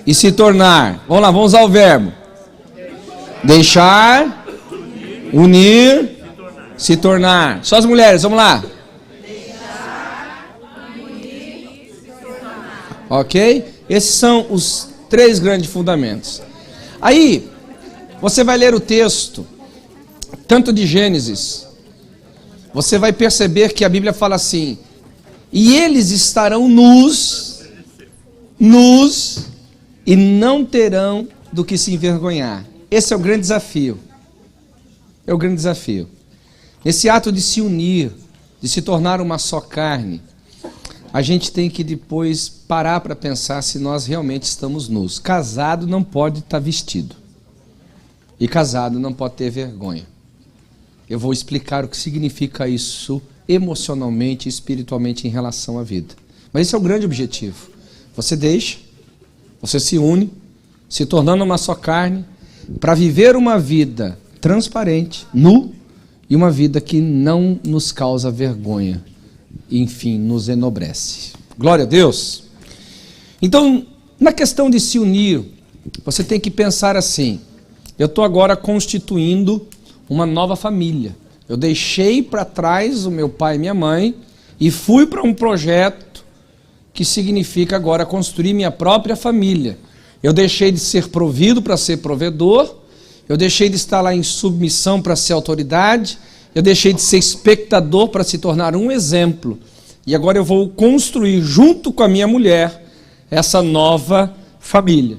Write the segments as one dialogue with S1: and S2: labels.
S1: e se tornar. Vamos lá, vamos usar o verbo. Deixar, unir, se tornar. Só as mulheres, vamos lá. Ok? Esses são os 3 grandes fundamentos. Aí, você vai ler o texto, tanto de Gênesis, você vai perceber que a Bíblia fala assim: e eles estarão nus, e não terão do que se envergonhar. Esse é o grande desafio. É o grande desafio. Esse ato de se unir, de se tornar uma só carne, a gente tem que depois parar para pensar se nós realmente estamos nus. Casado não pode estar vestido. E casado não pode ter vergonha. Eu vou explicar o que significa isso emocionalmente e espiritualmente em relação à vida. Mas esse é o grande objetivo. Você deixa, você se une, se tornando uma só carne, para viver uma vida transparente, nu, e uma vida que não nos causa vergonha. Enfim, nos enobrece. Glória a Deus. Então, na questão de se unir, você tem que pensar assim: eu estou agora constituindo uma nova família. Eu deixei para trás o meu pai e minha mãe e fui para um projeto que significa agora construir minha própria família. Eu deixei de ser provido para ser provedor, eu deixei de estar lá em submissão para ser autoridade, eu deixei de ser espectador para se tornar um exemplo. E agora eu vou construir junto com a minha mulher essa nova família.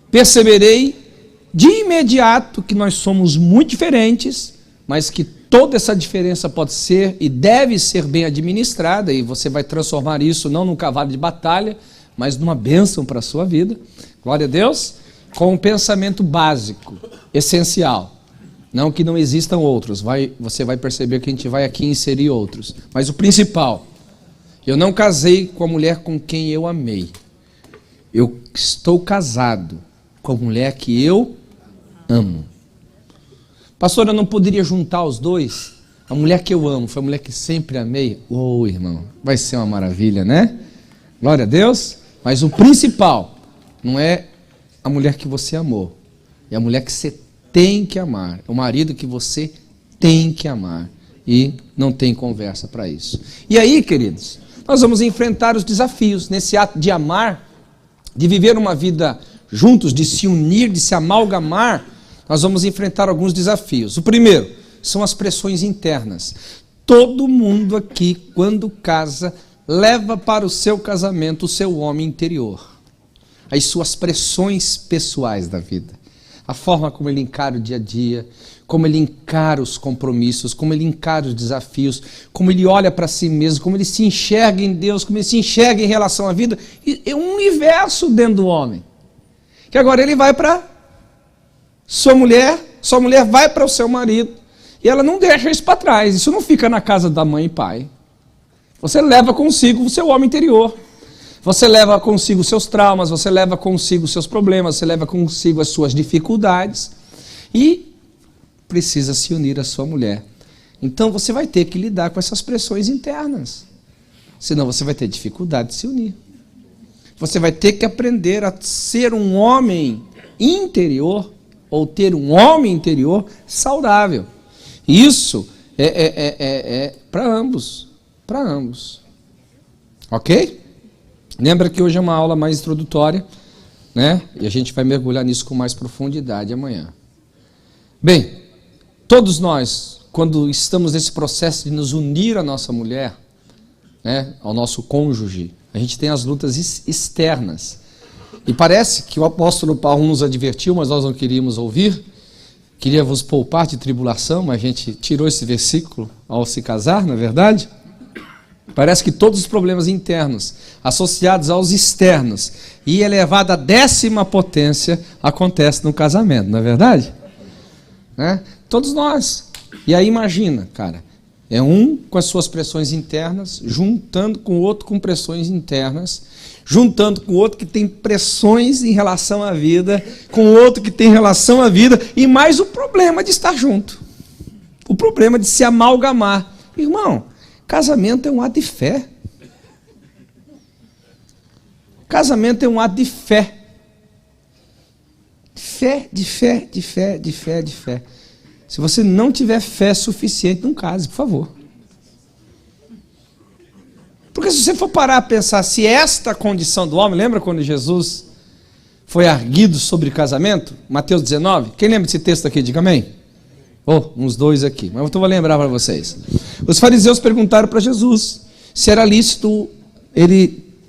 S1: Perceberei de imediato que nós somos muito diferentes, mas que toda essa diferença pode ser e deve ser bem administrada, e você vai transformar isso não num cavalo de batalha, mas numa bênção para a sua vida. Glória a Deus. Com um pensamento básico, essencial. Não que não existam outros, você vai perceber que a gente vai aqui inserir outros. Mas o principal: eu não casei com a mulher com quem eu amei. Eu estou casado com a mulher que eu amo. Pastor, eu não poderia juntar os dois? A mulher que eu amo foi a mulher que sempre amei? Irmão, vai ser uma maravilha, né? Glória a Deus. Mas o principal não é a mulher que você amou, é a mulher que você tem que amar, é o marido que você tem que amar, e não tem conversa para isso. E aí, queridos, nós vamos enfrentar os desafios nesse ato de amar, de viver uma vida juntos, de se unir, de se amalgamar. Nós vamos enfrentar alguns desafios. O primeiro são as pressões internas. Todo mundo aqui, quando casa, leva para o seu casamento o seu homem interior, as suas pressões pessoais da vida, a forma como ele encara o dia a dia, como ele encara os compromissos, como ele encara os desafios, como ele olha para si mesmo, como ele se enxerga em Deus, como ele se enxerga em relação à vida. E é um universo dentro do homem, que agora ele vai para sua mulher vai para o seu marido, e ela não deixa isso para trás. Isso não fica na casa da mãe e pai. Você leva consigo o seu homem interior. Você leva consigo os seus traumas, você leva consigo os seus problemas, você leva consigo as suas dificuldades, e precisa se unir à sua mulher. Então você vai ter que lidar com essas pressões internas, senão você vai ter dificuldade de se unir. Você vai ter que aprender a ser um homem interior, ou ter um homem interior saudável. Isso é para ambos, ok? Lembra que hoje é uma aula mais introdutória, né? E a gente vai mergulhar nisso com mais profundidade amanhã. Bem, todos nós, quando estamos nesse processo de nos unir à nossa mulher, né, ao nosso cônjuge, a gente tem as lutas externas. E parece que o apóstolo Paulo nos advertiu, mas nós não queríamos ouvir. Queria vos poupar de tribulação, mas a gente tirou esse versículo ao se casar, não é verdade? Parece que todos os problemas internos, associados aos externos, e elevado à 10ª potência, acontecem no casamento, não é verdade? Né? Todos nós. E aí imagina, cara, é um com as suas pressões internas, juntando com o outro com pressões internas, juntando com o outro que tem pressões em relação à vida, com o outro que tem relação à vida, e mais o problema de estar junto, o problema de se amalgamar. Irmão, casamento é um ato de fé. Casamento é um ato de fé. Fé, de fé, de fé, de fé, de fé. Se você não tiver fé suficiente, não case, por favor. Porque se você for parar a pensar, se esta condição do homem, lembra quando Jesus foi erguido sobre casamento? Mateus 19. Quem lembra desse texto aqui? Diga amém. Uns dois aqui, mas eu vou lembrar para vocês. Os fariseus perguntaram para Jesus se era lícito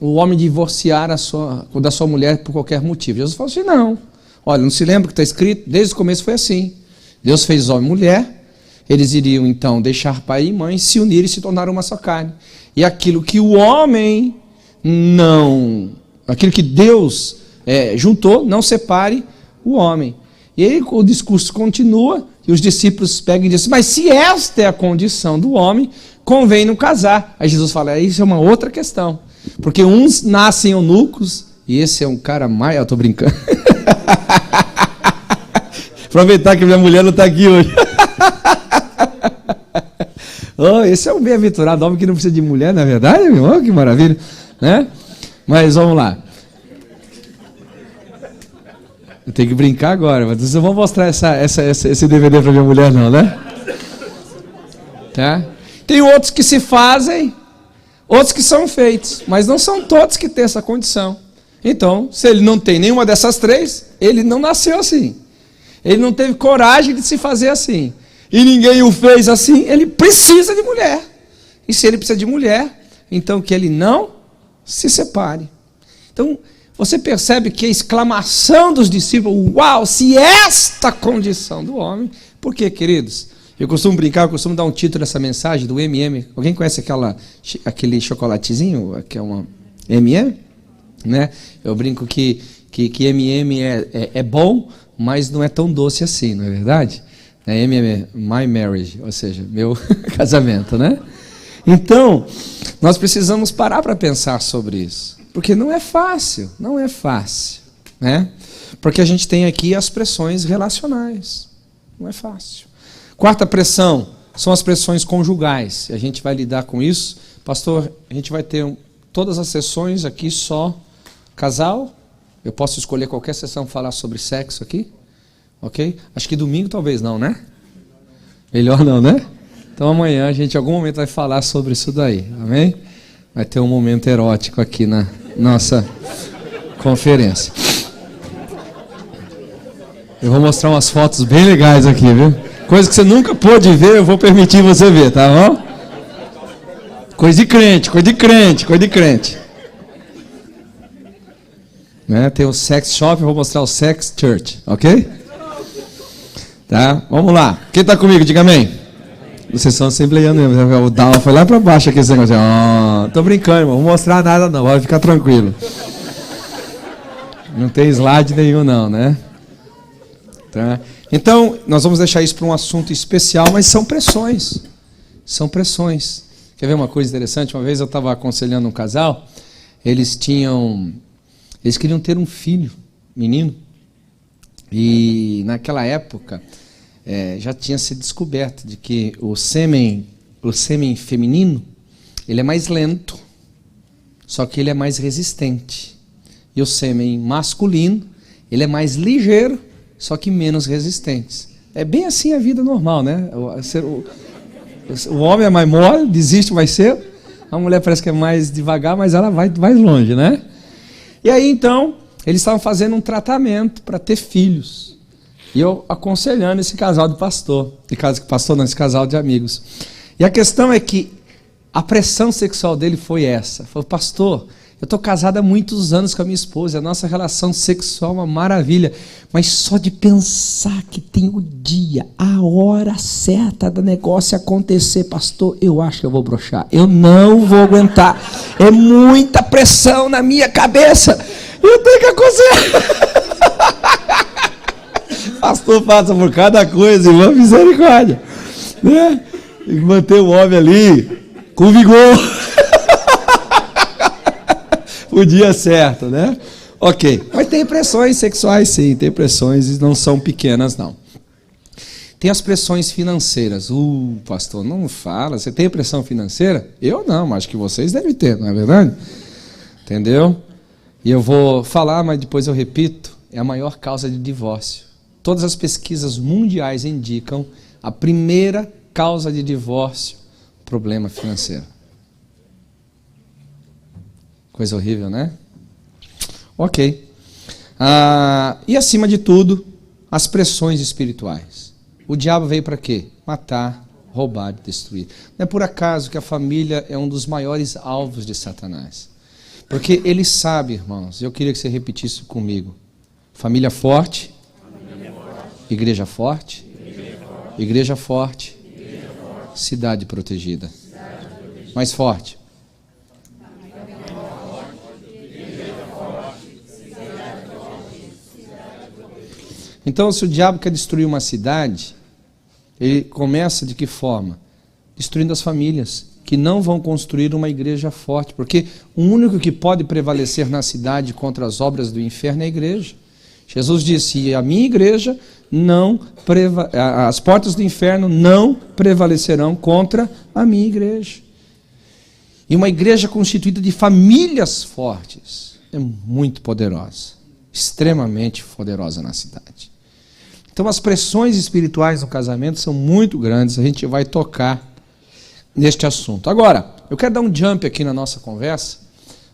S1: o homem divorciar da sua mulher por qualquer motivo. Jesus falou assim, não. Olha, não se lembra o que está escrito? Desde o começo foi assim. Deus fez homem e mulher, eles iriam então deixar pai e mãe, se unir e se tornar uma só carne. E aquilo que o homem aquilo que Deus juntou, não separe o homem. E aí o discurso continua, e os discípulos pegam e dizem, mas se esta é a condição do homem, convém não casar. Aí Jesus fala, isso é uma outra questão, porque uns nascem eunucos, e esse é um cara mais... Eu estou brincando. Aproveitar que minha mulher não está aqui hoje. Esse é um bem-aventurado homem que não precisa de mulher, na verdade, meu irmão, que maravilha, né? Mas vamos lá. Eu tenho que brincar agora, mas vocês não vão mostrar esse DVD para minha mulher, não, né? Tá? Tem outros que se fazem, outros que são feitos, mas não são todos que têm essa condição. Então, se ele não tem nenhuma dessas três, ele não nasceu assim. Ele não teve coragem de se fazer assim. E ninguém o fez assim, ele precisa de mulher. E se ele precisa de mulher, então que ele não se separe. Então, você percebe que a exclamação dos discípulos, uau, se esta condição do homem... Por quê, queridos? Eu costumo brincar, eu costumo dar um título dessa mensagem do M&M. Alguém conhece aquele chocolatezinho, que é uma M&M? Né? Eu brinco que M&M é bom, mas não é tão doce assim, não é verdade? M&M, my marriage, ou seja, meu casamento, né? Então, nós precisamos parar para pensar sobre isso. Porque não é fácil, né? Porque a gente tem aqui as pressões relacionais, não é fácil. Quarta pressão são as pressões conjugais, e a gente vai lidar com isso. Pastor, a gente vai ter todas as sessões aqui só casal, eu posso escolher qualquer sessão para falar sobre sexo aqui, ok? Acho que domingo talvez não, né? Melhor não, né? Então amanhã a gente em algum momento vai falar sobre isso daí, amém? Vai ter um momento erótico aqui na nossa conferência. Eu vou mostrar umas fotos bem legais aqui, viu? Coisa que você nunca pôde ver, eu vou permitir você ver, tá bom? Coisa de crente, coisa de crente, coisa de crente. Né? Tem o sex shop, eu vou mostrar o sex church, ok? Tá? Vamos lá. Quem está comigo, diga amém. Vocês são assembleianos mesmo. O Dal foi lá para baixo aqui esse negócio. Tô brincando, irmão. Não vou mostrar nada não, vai ficar tranquilo. Não tem slide nenhum não, né? Tá? Então, nós vamos deixar isso para um assunto especial, mas são pressões. São pressões. Quer ver uma coisa interessante? Uma vez eu estava aconselhando um casal, eles queriam ter um filho, menino, e naquela época já tinha se descoberto de que o sêmen feminino, ele é mais lento, só que ele é mais resistente. E o sêmen masculino, ele é mais ligeiro, só que menos resistente. É bem assim a vida normal, né? O homem é mais mole, desiste mais cedo. A mulher parece que é mais devagar, mas ela vai mais longe, né? E aí, então, eles estavam fazendo um tratamento para ter filhos. E eu aconselhando esse casal de pastor. Esse casal de amigos. E a questão é que a pressão sexual dele foi essa. Falou, pastor, eu estou casado há muitos anos com a minha esposa, a nossa relação sexual é uma maravilha, mas só de pensar que tem o dia, a hora certa do negócio acontecer, pastor, eu acho que eu vou broxar, eu não vou aguentar, é muita pressão na minha cabeça, eu tenho que aconselhar. Pastor, passa por cada coisa, irmão, misericórdia, né? Tem que manter o homem ali com vigor. O dia certo, né? Ok. Mas tem pressões sexuais, sim. Tem pressões e não são pequenas, não. Tem as pressões financeiras. Pastor, não fala. Você tem pressão financeira? Eu não, mas acho que vocês devem ter, não é verdade? Entendeu? E eu vou falar, mas depois eu repito. é a maior causa de divórcio. Todas as pesquisas mundiais indicam a primeira causa de divórcio, problema financeiro. Coisa horrível, né? Ok. E acima de tudo, as pressões espirituais. O diabo veio para quê? Matar, roubar e destruir. Não é por acaso que a família é um dos maiores alvos de Satanás. Porque ele sabe, irmãos, eu queria que você repetisse comigo. Família forte, igreja forte, igreja forte, cidade protegida. Mais forte. Então, se o diabo quer destruir uma cidade, ele começa de que forma? Destruindo as famílias, que não vão construir uma igreja forte, porque o único que pode prevalecer na cidade contra as obras do inferno é a igreja. Jesus disse, a minha igreja as portas do inferno não prevalecerão contra a minha igreja. E uma igreja constituída de famílias fortes é muito poderosa, extremamente poderosa na cidade. Então as pressões espirituais no casamento são muito grandes, a gente vai tocar neste assunto. Agora, eu quero dar um jump aqui na nossa conversa,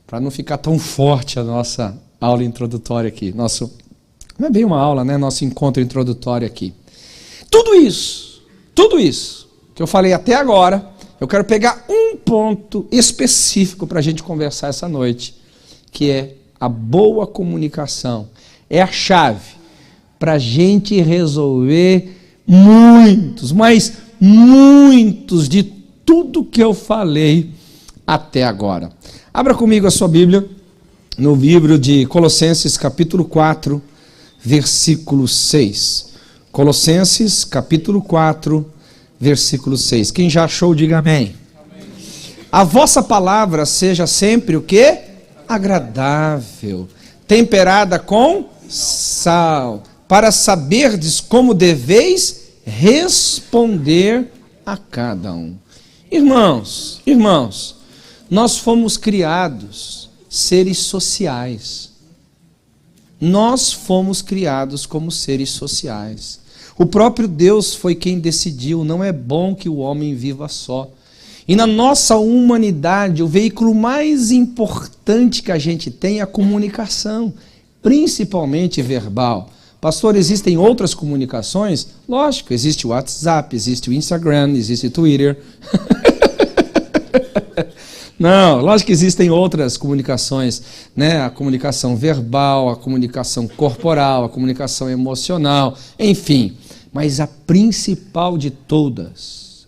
S1: para não ficar tão forte a nossa aula introdutória aqui. Não é bem uma aula, né? Nosso encontro introdutório aqui. Tudo isso que eu falei até agora, eu quero pegar um ponto específico para a gente conversar essa noite, que é a boa comunicação. É a chave para a gente resolver muitos, mas muitos de tudo que eu falei até agora. Abra comigo a sua Bíblia no livro de Colossenses, capítulo 4, versículo 6. Colossenses, capítulo 4, versículo 6. Quem já achou, diga amém. Amém. A vossa palavra seja sempre o quê? Agradável, temperada com sal, para saberdes como deveis responder a cada um. Irmãos, nós fomos criados seres sociais. Nós fomos criados como seres sociais. O próprio Deus foi quem decidiu, não é bom que o homem viva só. E na nossa humanidade, o veículo mais importante que a gente tem é a comunicação, principalmente verbal. Pastor, existem outras comunicações? Lógico, existe o WhatsApp, existe o Instagram, existe o Twitter. Não, lógico que existem outras comunicações, né? A comunicação verbal, a comunicação corporal, a comunicação emocional, enfim. Mas a principal de todas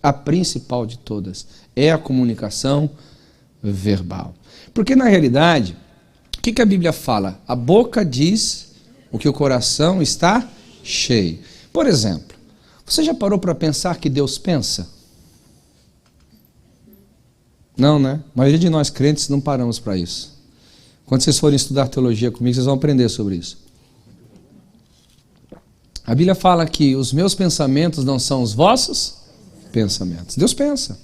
S1: é a comunicação verbal. Porque na realidade, o que a Bíblia fala? A boca diz o que o coração está cheio. Por exemplo, você já parou para pensar que Deus pensa? Não, né? A maioria de nós crentes não paramos para isso. Quando vocês forem estudar teologia comigo, vocês vão aprender sobre isso. A Bíblia fala que os meus pensamentos não são os vossos pensamentos. Deus pensa.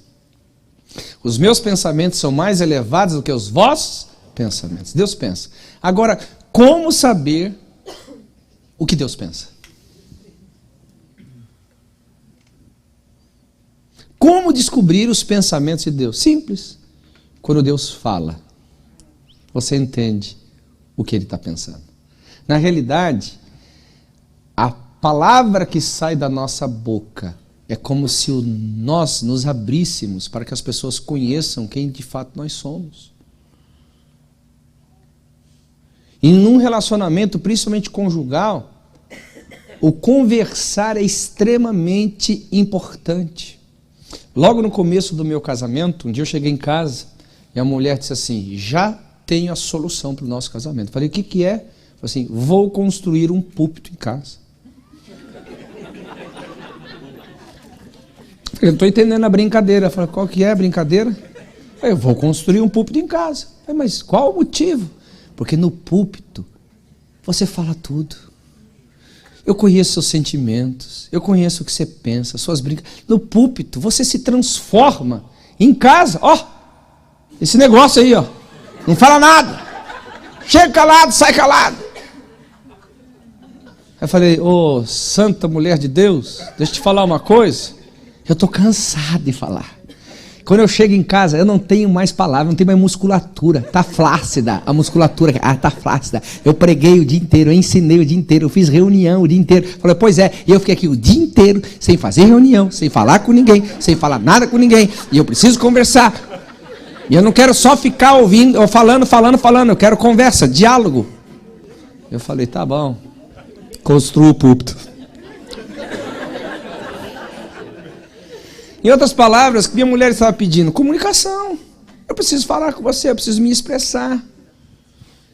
S1: Os meus pensamentos são mais elevados do que os vossos pensamentos. Deus pensa. Agora, como saber o que Deus pensa? Como descobrir os pensamentos de Deus? Simples. Quando Deus fala, você entende o que Ele está pensando. Na realidade, a palavra que sai da nossa boca é como se nós nos abríssemos para que as pessoas conheçam quem de fato nós somos. E num relacionamento, principalmente conjugal, o conversar é extremamente importante. Logo no começo do meu casamento, um dia eu cheguei em casa e a mulher disse assim, já tenho a solução para o nosso casamento. Falei, o que é? Falei assim, vou construir um púlpito em casa. Falei, não estou entendendo a brincadeira. Falei, qual que é a brincadeira? Falei, eu vou construir um púlpito em casa. Falei, mas qual o motivo? Porque no púlpito você fala tudo. Eu conheço seus sentimentos, eu conheço o que você pensa, suas brincadeiras. No púlpito, você se transforma. Em casa, ó, esse negócio aí, ó, não fala nada. Chega calado, sai calado. Eu falei, ô santa mulher de Deus, deixa eu te falar uma coisa. Eu estou cansado de falar. Quando eu chego em casa, eu não tenho mais palavras, não tenho mais musculatura. Está flácida, a musculatura. Está flácida. Eu preguei o dia inteiro, eu ensinei o dia inteiro, eu fiz reunião o dia inteiro. Falei, pois é, e eu fiquei aqui o dia inteiro, sem fazer reunião, sem falar com ninguém, sem falar nada com ninguém. E eu preciso conversar. E eu não quero só ficar ouvindo, ou falando. Eu quero conversa, diálogo. Eu falei, tá bom. Construa o púlpito. Em outras palavras, o que minha mulher estava pedindo? Comunicação. Eu preciso falar com você, eu preciso me expressar.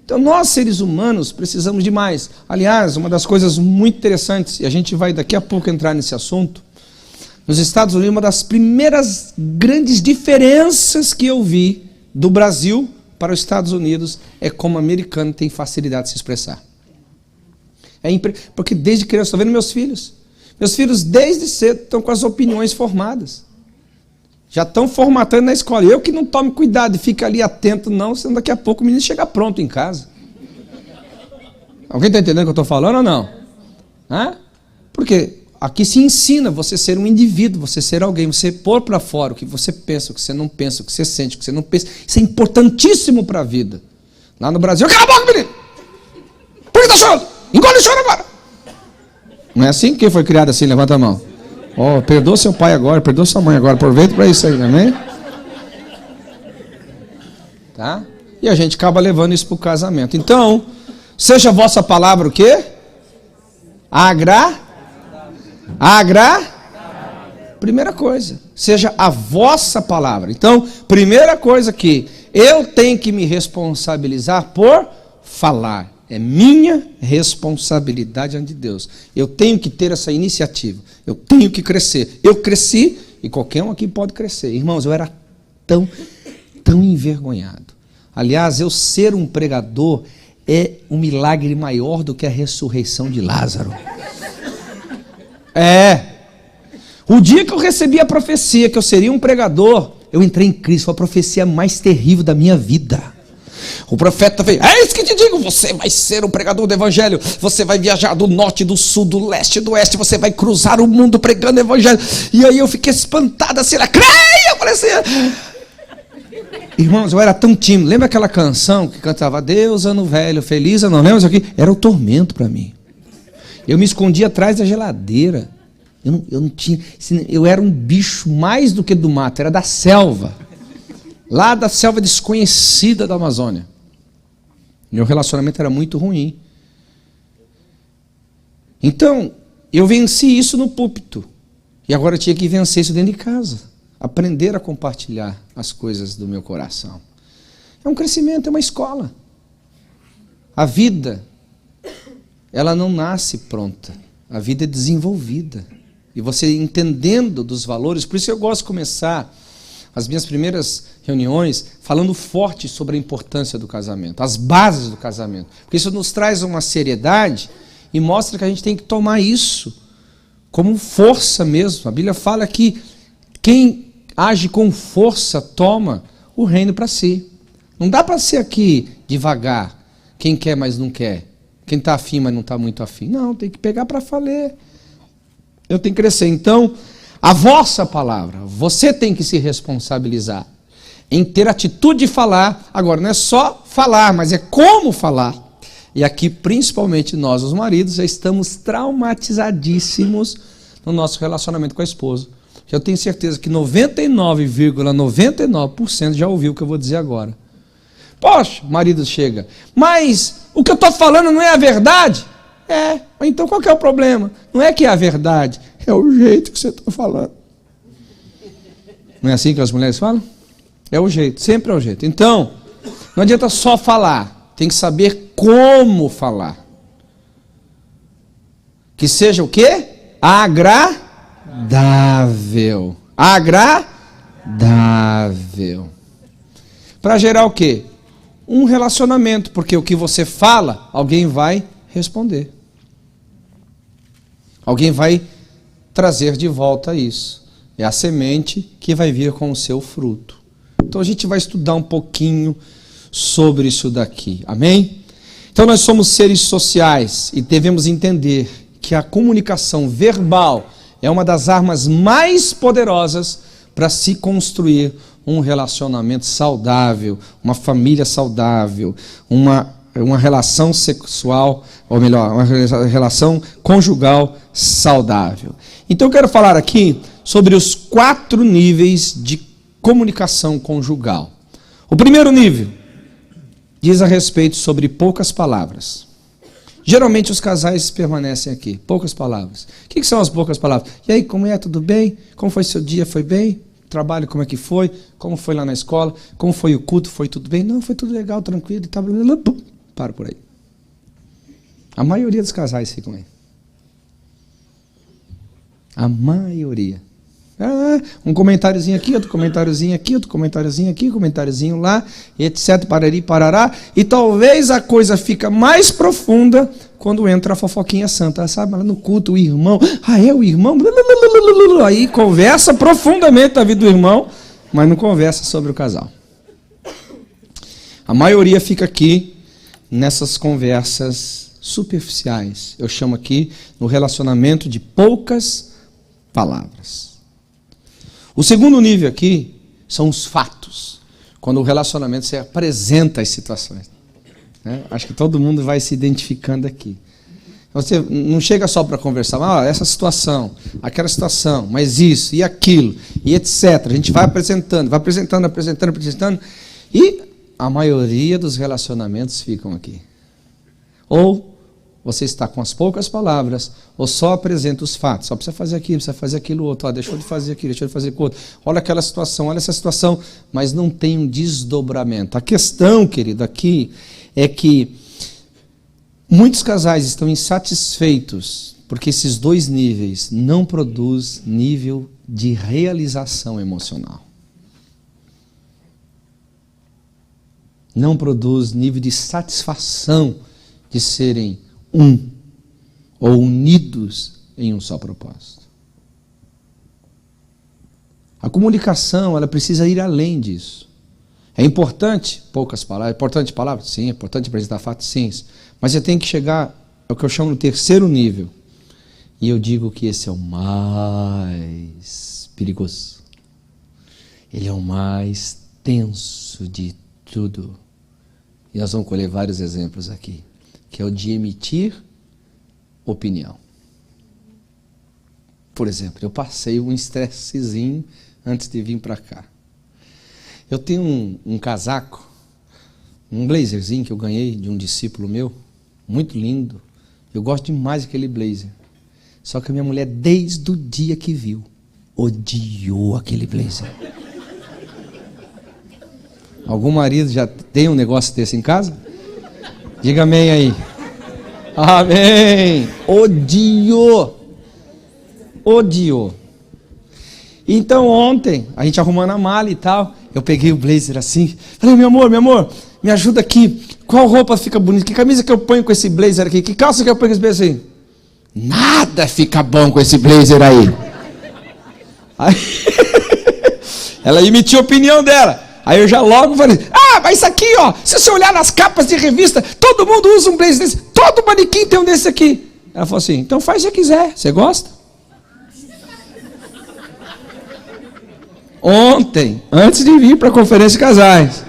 S1: Então, nós, seres humanos, precisamos de mais. Aliás, uma das coisas muito interessantes, e a gente vai daqui a pouco entrar nesse assunto, nos Estados Unidos, uma das primeiras grandes diferenças que eu vi do Brasil para os Estados Unidos é como o americano tem facilidade de se expressar. Porque desde criança, estou vendo meus filhos. Meus filhos, desde cedo, estão com as opiniões formadas. Já estão formatando na escola. Eu que não tomo cuidado e fico ali atento, não, senão daqui a pouco o menino chega pronto em casa. Alguém está entendendo o que eu estou falando ou não? Porque aqui se ensina você ser um indivíduo, você ser alguém, você pôr para fora o que você pensa, o que você não pensa, o que você sente, o que você não pensa. Isso é importantíssimo para a vida. Lá no Brasil, cala a boca, menino! Por que está chorando? Engole o choro agora! Não é assim? Quem foi criado assim? Levanta a mão. Perdoa seu pai agora, perdoa sua mãe agora. Aproveita para isso aí, amém? Tá? E a gente acaba levando isso para o casamento. Então, seja a vossa palavra o quê? Primeira coisa, seja a vossa palavra. Então, primeira coisa que eu tenho que me responsabilizar por falar. É minha responsabilidade diante de Deus. Eu tenho que ter essa iniciativa. Eu tenho que crescer. Eu cresci e qualquer um aqui pode crescer. Irmãos, eu era tão envergonhado. Aliás, eu ser um pregador é um milagre maior do que a ressurreição de Lázaro. O dia que eu recebi a profecia que eu seria um pregador, eu entrei em Cristo. Foi a profecia mais terrível da minha vida. O profeta veio, é isso que te digo, você vai ser um pregador do evangelho, você vai viajar do norte, do sul, do leste, do oeste, você vai cruzar o mundo pregando o evangelho. E aí eu fiquei espantado assim, creia, eu falei assim. Irmãos, eu era tão tímido. Lembra aquela canção que cantava Deus, ano velho, feliz ano, lembra isso aqui? Era o tormento para mim. Eu me escondia atrás da geladeira. Eu não tinha, eu era um bicho mais do que do mato, era da selva. Lá da selva desconhecida da Amazônia. Meu relacionamento era muito ruim. Então, eu venci isso no púlpito. E agora eu tinha que vencer isso dentro de casa. Aprender a compartilhar as coisas do meu coração. É um crescimento, é uma escola. A vida, ela não nasce pronta. A vida é desenvolvida. E você entendendo dos valores, por isso eu gosto de começar as minhas primeiras reuniões falando forte sobre a importância do casamento, as bases do casamento. Porque isso nos traz uma seriedade e mostra que a gente tem que tomar isso como força mesmo. A Bíblia fala que quem age com força toma o reino para si. Não dá para ser aqui devagar, quem quer mas não quer, quem está afim mas não está muito afim. Não, tem que pegar para valer. Eu tenho que crescer. Então, a vossa palavra, você tem que se responsabilizar em ter atitude de falar. Agora, não é só falar, mas é como falar. E aqui, principalmente nós, os maridos, já estamos traumatizadíssimos no nosso relacionamento com a esposa. Eu tenho certeza que 99,99% já ouviu o que eu vou dizer agora. Poxa, o marido chega, mas o que eu estou falando não é a verdade? Então qual que é o problema? Não é que é a verdade, é o jeito que você está falando. Não é assim que as mulheres falam? É o jeito, sempre é o jeito. Então, não adianta só falar, tem que saber como falar. Que seja o quê? Agradável. Agradável. Para gerar o quê? Um relacionamento, porque o que você fala, alguém vai responder. Alguém vai trazer de volta isso. É a semente que vai vir com o seu fruto. Então a gente vai estudar um pouquinho sobre isso daqui. Amém? Então nós somos seres sociais e devemos entender que a comunicação verbal é uma das armas mais poderosas para se construir um relacionamento saudável, uma família saudável, uma relação sexual, ou melhor, uma relação conjugal saudável. Então eu quero falar aqui sobre os 4 níveis de comunicação conjugal. O primeiro nível diz a respeito sobre poucas palavras. Geralmente os casais permanecem aqui, poucas palavras. O que são as poucas palavras? E aí, como é? Tudo bem? Como foi seu dia? Foi bem? Trabalho, como é que foi? Como foi lá na escola? Como foi o culto? Foi tudo bem? Não, foi tudo legal, tranquilo. E tá... Para por aí. A maioria dos casais ficam aí. A maioria. Um comentáriozinho aqui, outro comentáriozinho aqui, outro comentáriozinho aqui, comentáriozinho lá, etc, parari, parará. E talvez a coisa fica mais profunda quando entra a fofoquinha santa, sabe? Lá no culto, o irmão, é o irmão, aí conversa profundamente da vida do irmão, mas não conversa sobre o casal. A maioria fica aqui nessas conversas superficiais. Eu chamo aqui no relacionamento de poucas palavras. O segundo nível aqui são os fatos. Quando o relacionamento se apresenta as situações. Acho que todo mundo vai se identificando aqui. Você não chega só para conversar, essa situação, aquela situação, mas isso e aquilo, e etc. A gente vai apresentando, apresentando. E a maioria dos relacionamentos ficam aqui. Ou você está com as poucas palavras, ou só apresenta os fatos. Só precisa fazer aquilo, precisa fazer aquilo outro. Deixou de fazer aquilo, deixou de fazer aquilo outro. Olha aquela situação, olha essa situação. Mas não tem um desdobramento. A questão, querido, aqui é que muitos casais estão insatisfeitos porque esses 2 níveis não produzem nível de realização emocional. Não produz nível de satisfação de serem ou unidos em um só propósito. A comunicação, ela precisa ir além disso. É importante, poucas palavras, é importante palavras? Sim, é importante apresentar fatos? Sim. Mas você tem que chegar ao que eu chamo de terceiro nível. E eu digo que esse é o mais perigoso. Ele é o mais tenso de tudo. E nós vamos colher vários exemplos aqui. Que é o de emitir opinião. Por exemplo, eu passei um estressezinho antes de vir para cá. Eu tenho um casaco, um blazerzinho que eu ganhei de um discípulo meu, muito lindo. Eu gosto demais daquele blazer. Só que a minha mulher, desde o dia que viu, odiou aquele blazer. Algum marido já tem um negócio desse em casa? Diga amém aí. Amém. Odiou. Então ontem, a gente arrumando a mala e tal, eu peguei o blazer assim, falei, meu amor, me ajuda aqui. Qual roupa fica bonita? Que camisa que eu ponho com esse blazer aqui? Que calça que eu ponho com esse blazer aí? Nada fica bom com esse blazer aí. Ela emitiu a opinião dela. Aí eu já logo falei, mas isso aqui, se você olhar nas capas de revista, todo mundo usa um blazer desse, todo manequim tem um desse aqui. Ela falou assim, então faz se quiser, você gosta? Ontem, antes de vir para a conferência de casais,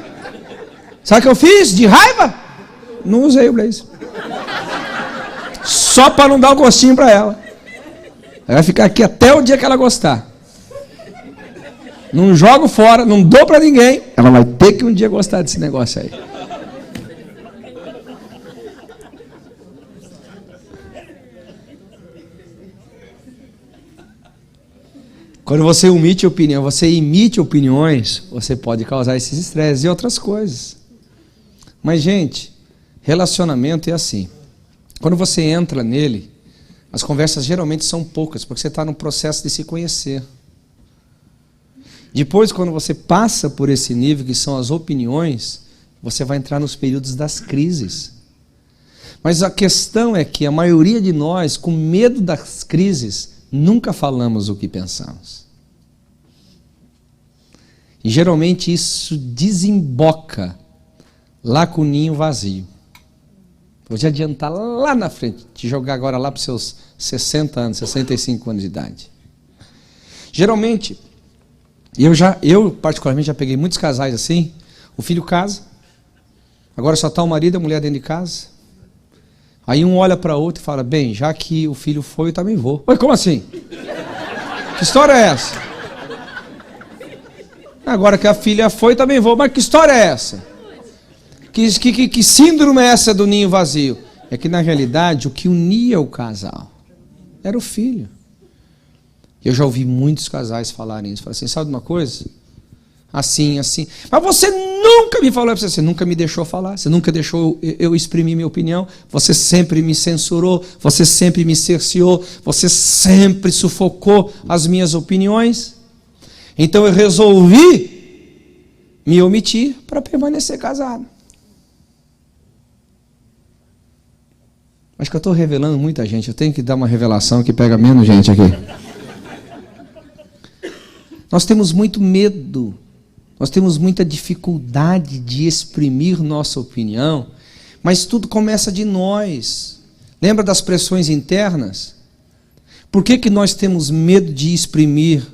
S1: sabe o que eu fiz? De raiva? Não usei o blazer. Só para não dar um gostinho para ela. Ela vai ficar aqui até o dia que ela gostar. Não jogo fora, não dou para ninguém. Ela vai ter que um dia gostar desse negócio aí. Quando você emite opiniões, você pode causar esses estresses e outras coisas. Mas, gente, relacionamento é assim. Quando você entra nele, as conversas geralmente são poucas, porque você está no processo de se conhecer. Depois, quando você passa por esse nível, que são as opiniões, você vai entrar nos períodos das crises. Mas a questão é que a maioria de nós, com medo das crises, nunca falamos o que pensamos. E geralmente isso desemboca lá com o ninho vazio. Vou te adiantar lá na frente, te jogar agora lá para os seus 60 anos, 65 anos de idade. Geralmente, eu particularmente já peguei muitos casais assim, o filho casa, agora só está o marido e a mulher dentro de casa. Aí um olha para o outro e fala, bem, já que o filho foi, eu também vou. Mas como assim? Que história é essa? Agora que a filha foi, também vou. Mas que história é essa? Que síndrome é essa do ninho vazio? É que na realidade o que unia o casal era o filho. Eu já ouvi muitos casais falarem isso. Falam assim, sabe de uma coisa? Assim. Mas você nunca me falou, você nunca me deixou falar, você nunca deixou eu exprimir minha opinião, você sempre me censurou, você sempre me cerceou, você sempre sufocou as minhas opiniões. Então eu resolvi me omitir para permanecer casado. Acho que eu estou revelando muita gente, eu tenho que dar uma revelação que pega menos gente aqui. Nós temos muito medo, nós temos muita dificuldade de exprimir nossa opinião, mas tudo começa de nós. Lembra das pressões internas? Por que nós temos medo de exprimir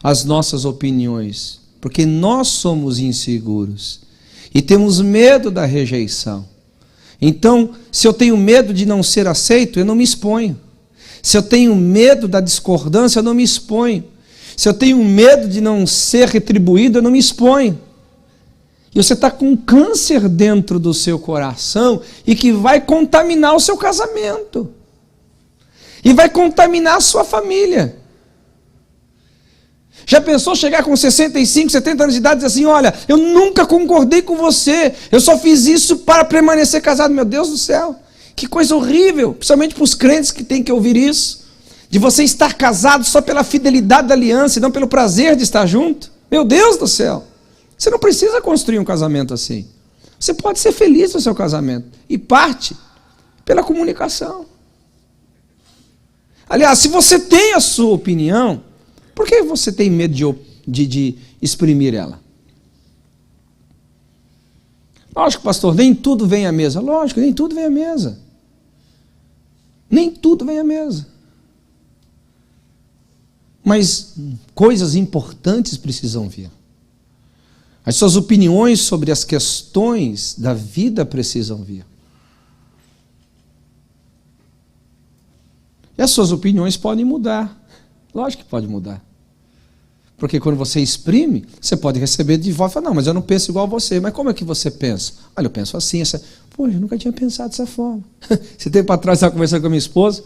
S1: as nossas opiniões? Porque nós somos inseguros e temos medo da rejeição. Então, se eu tenho medo de não ser aceito, eu não me exponho. Se eu tenho medo da discordância, eu não me exponho. Se eu tenho medo de não ser retribuído, eu não me exponho. E você está com um câncer dentro do seu coração e que vai contaminar o seu casamento. E vai contaminar a sua família. Já pensou chegar com 65, 70 anos de idade e dizer assim, olha, eu nunca concordei com você, eu só fiz isso para permanecer casado. Meu Deus do céu, que coisa horrível, principalmente para os crentes que têm que ouvir isso, de você estar casado só pela fidelidade da aliança e não pelo prazer de estar junto. Meu Deus do céu, você não precisa construir um casamento assim. Você pode ser feliz no seu casamento e parte pela comunicação. Aliás, se você tem a sua opinião, por que você tem medo de exprimir ela? Lógico, pastor, nem tudo vem à mesa. Lógico, nem tudo vem à mesa. Nem tudo vem à mesa. Mas coisas importantes precisam vir. As suas opiniões sobre as questões da vida precisam vir. E as suas opiniões podem mudar. Lógico que pode mudar. Porque quando você exprime, você pode receber de volta e falar, não, mas eu não penso igual a você. Mas como é que você pensa? Olha, eu penso assim. Poxa, eu nunca tinha pensado dessa forma. Esse tempo atrás eu estava conversando com a minha esposa.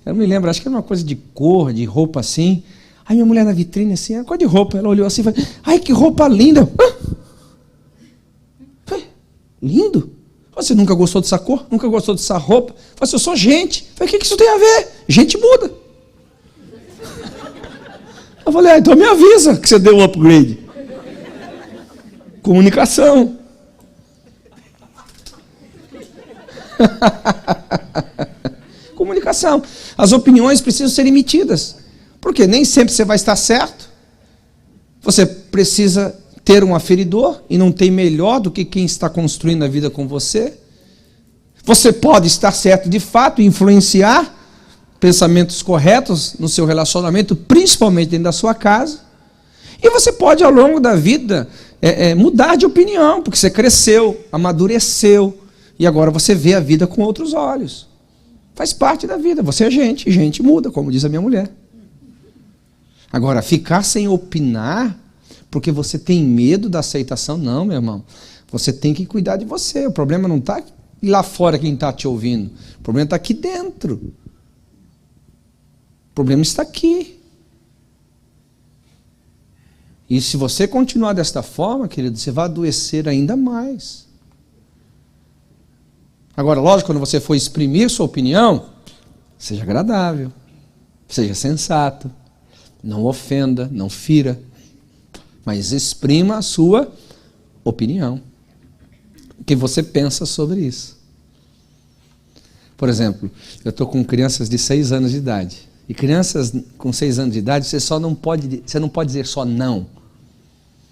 S1: Eu não me lembro, acho que era uma coisa de cor, de roupa assim. Aí minha mulher na vitrine assim, era cor de roupa. Ela olhou assim e falou, ai, que roupa linda. Falei, lindo? Você nunca gostou dessa cor? Nunca gostou dessa roupa? Eu falei, eu sou gente. Eu falei, o que isso tem a ver? Gente muda. Eu falei, então me avisa que você deu o upgrade. Comunicação. Comunicação. As opiniões precisam ser emitidas. Porque nem sempre você vai estar certo. Você precisa ter um aferidor, e não tem melhor do que quem está construindo a vida com você. Você pode estar certo de fato, influenciar pensamentos corretos no seu relacionamento, principalmente dentro da sua casa. E você pode, ao longo da vida, mudar de opinião, porque você cresceu, amadureceu, e agora você vê a vida com outros olhos. Faz parte da vida, você é gente, e gente muda, como diz a minha mulher. Agora, ficar sem opinar, porque você tem medo da aceitação, não, meu irmão. Você tem que cuidar de você. O problema não está lá fora quem está te ouvindo. O problema está aqui dentro. O problema está aqui. E se você continuar desta forma, querido, você vai adoecer ainda mais. Agora, lógico, quando você for exprimir sua opinião, seja agradável, seja sensato, não ofenda, não fira, mas exprima a sua opinião. O que você pensa sobre isso? Por exemplo, eu estou com crianças de 6 anos de idade. E crianças com 6 anos de idade, você não pode dizer só não.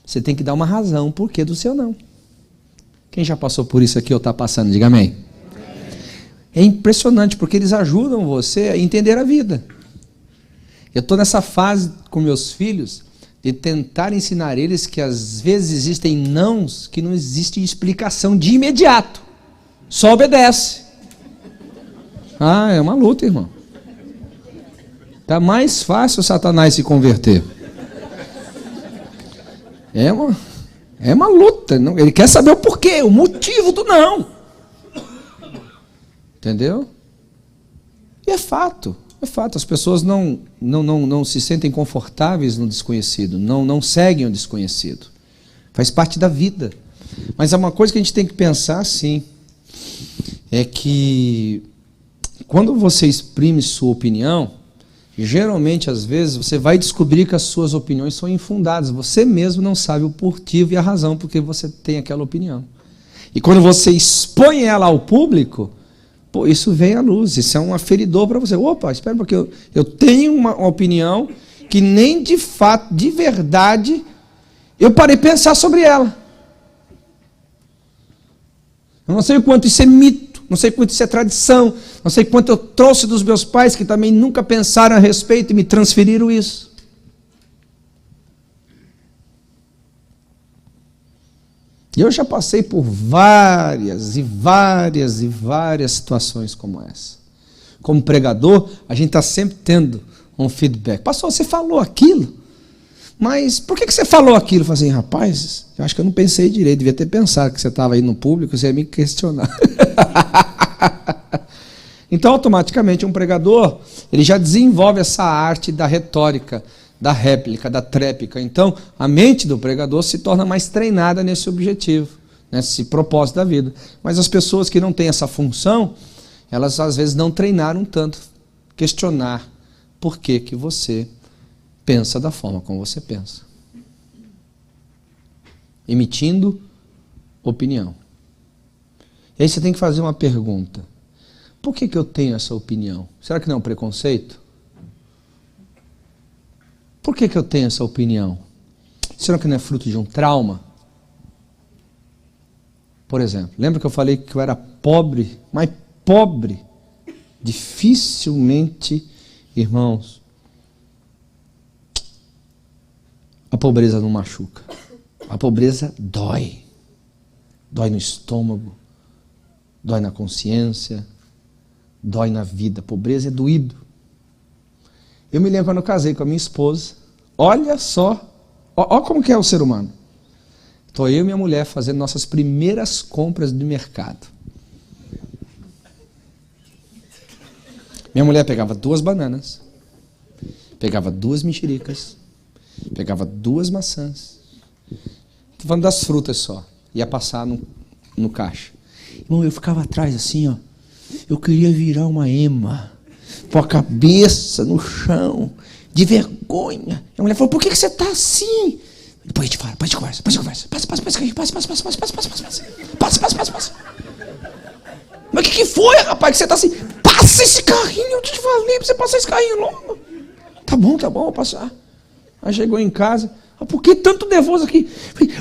S1: Você tem que dar uma razão por que do seu não. Quem já passou por isso aqui ou está passando? Diga amém. É impressionante, porque eles ajudam você a entender a vida. Eu estou nessa fase com meus filhos de tentar ensinar eles que às vezes existem nãos que não existe explicação de imediato. Só obedece. Ah, é uma luta, irmão. Está mais fácil o Satanás se converter. É uma luta. Ele quer saber o porquê, o motivo do não. Entendeu? E é fato. É fato, as pessoas não se sentem confortáveis no desconhecido, não seguem o desconhecido. Faz parte da vida. Mas é uma coisa que a gente tem que pensar, sim, é que quando você exprime sua opinião, geralmente, às vezes, você vai descobrir que as suas opiniões são infundadas. Você mesmo não sabe o motivo e a razão porque você tem aquela opinião. E quando você expõe ela ao público, pô, isso vem à luz, isso é um aferidor para você. Opa, espera, porque eu tenho uma opinião que nem de fato, de verdade, eu parei de pensar sobre ela. Eu não sei o quanto isso é mito, não sei o quanto isso é tradição, não sei o quanto eu trouxe dos meus pais que também nunca pensaram a respeito e me transferiram isso. E eu já passei por várias situações como essa. Como pregador, a gente está sempre tendo um feedback. Pastor, você falou aquilo, mas por que você falou aquilo? Eu falei assim, rapaz, eu acho que eu não pensei direito, devia ter pensado que você estava aí no público, você ia me questionar. Então, automaticamente, um pregador, ele já desenvolve essa arte da retórica, da réplica, da tréplica. Então, a mente do pregador se torna mais treinada nesse objetivo, nesse propósito da vida. Mas as pessoas que não têm essa função, elas às vezes não treinaram tanto. Questionar por que que você pensa da forma como você pensa. Emitindo opinião. E aí você tem que fazer uma pergunta. Por que que eu tenho essa opinião? Será que não é um preconceito? Por que que eu tenho essa opinião? Será que não é fruto de um trauma? Por exemplo, lembra que eu falei que eu era pobre, mas pobre? Dificilmente, irmãos, a pobreza não machuca. A pobreza dói. Dói no estômago, dói na consciência, dói na vida. A pobreza é doído. Eu me lembro quando eu casei com a minha esposa, olha só, olha como que é o ser humano. Estou eu e minha mulher fazendo nossas primeiras compras de mercado. Minha mulher pegava 2 bananas, pegava 2 mexericas, pegava 2 maçãs. Estou falando das frutas só. Ia passar no caixa. Irmão, eu ficava atrás assim, ó. Eu queria virar uma ema, com a cabeça no chão, de vergonha. A mulher falou, por que você está assim? Depois a gente fala, depois a gente conversa. Passa. Mas o que foi, rapaz, que você está assim? Passa esse carrinho, eu te falei para você passar esse carrinho logo. Tá bom, vou passar. Aí chegou em casa, por que tanto nervoso aqui?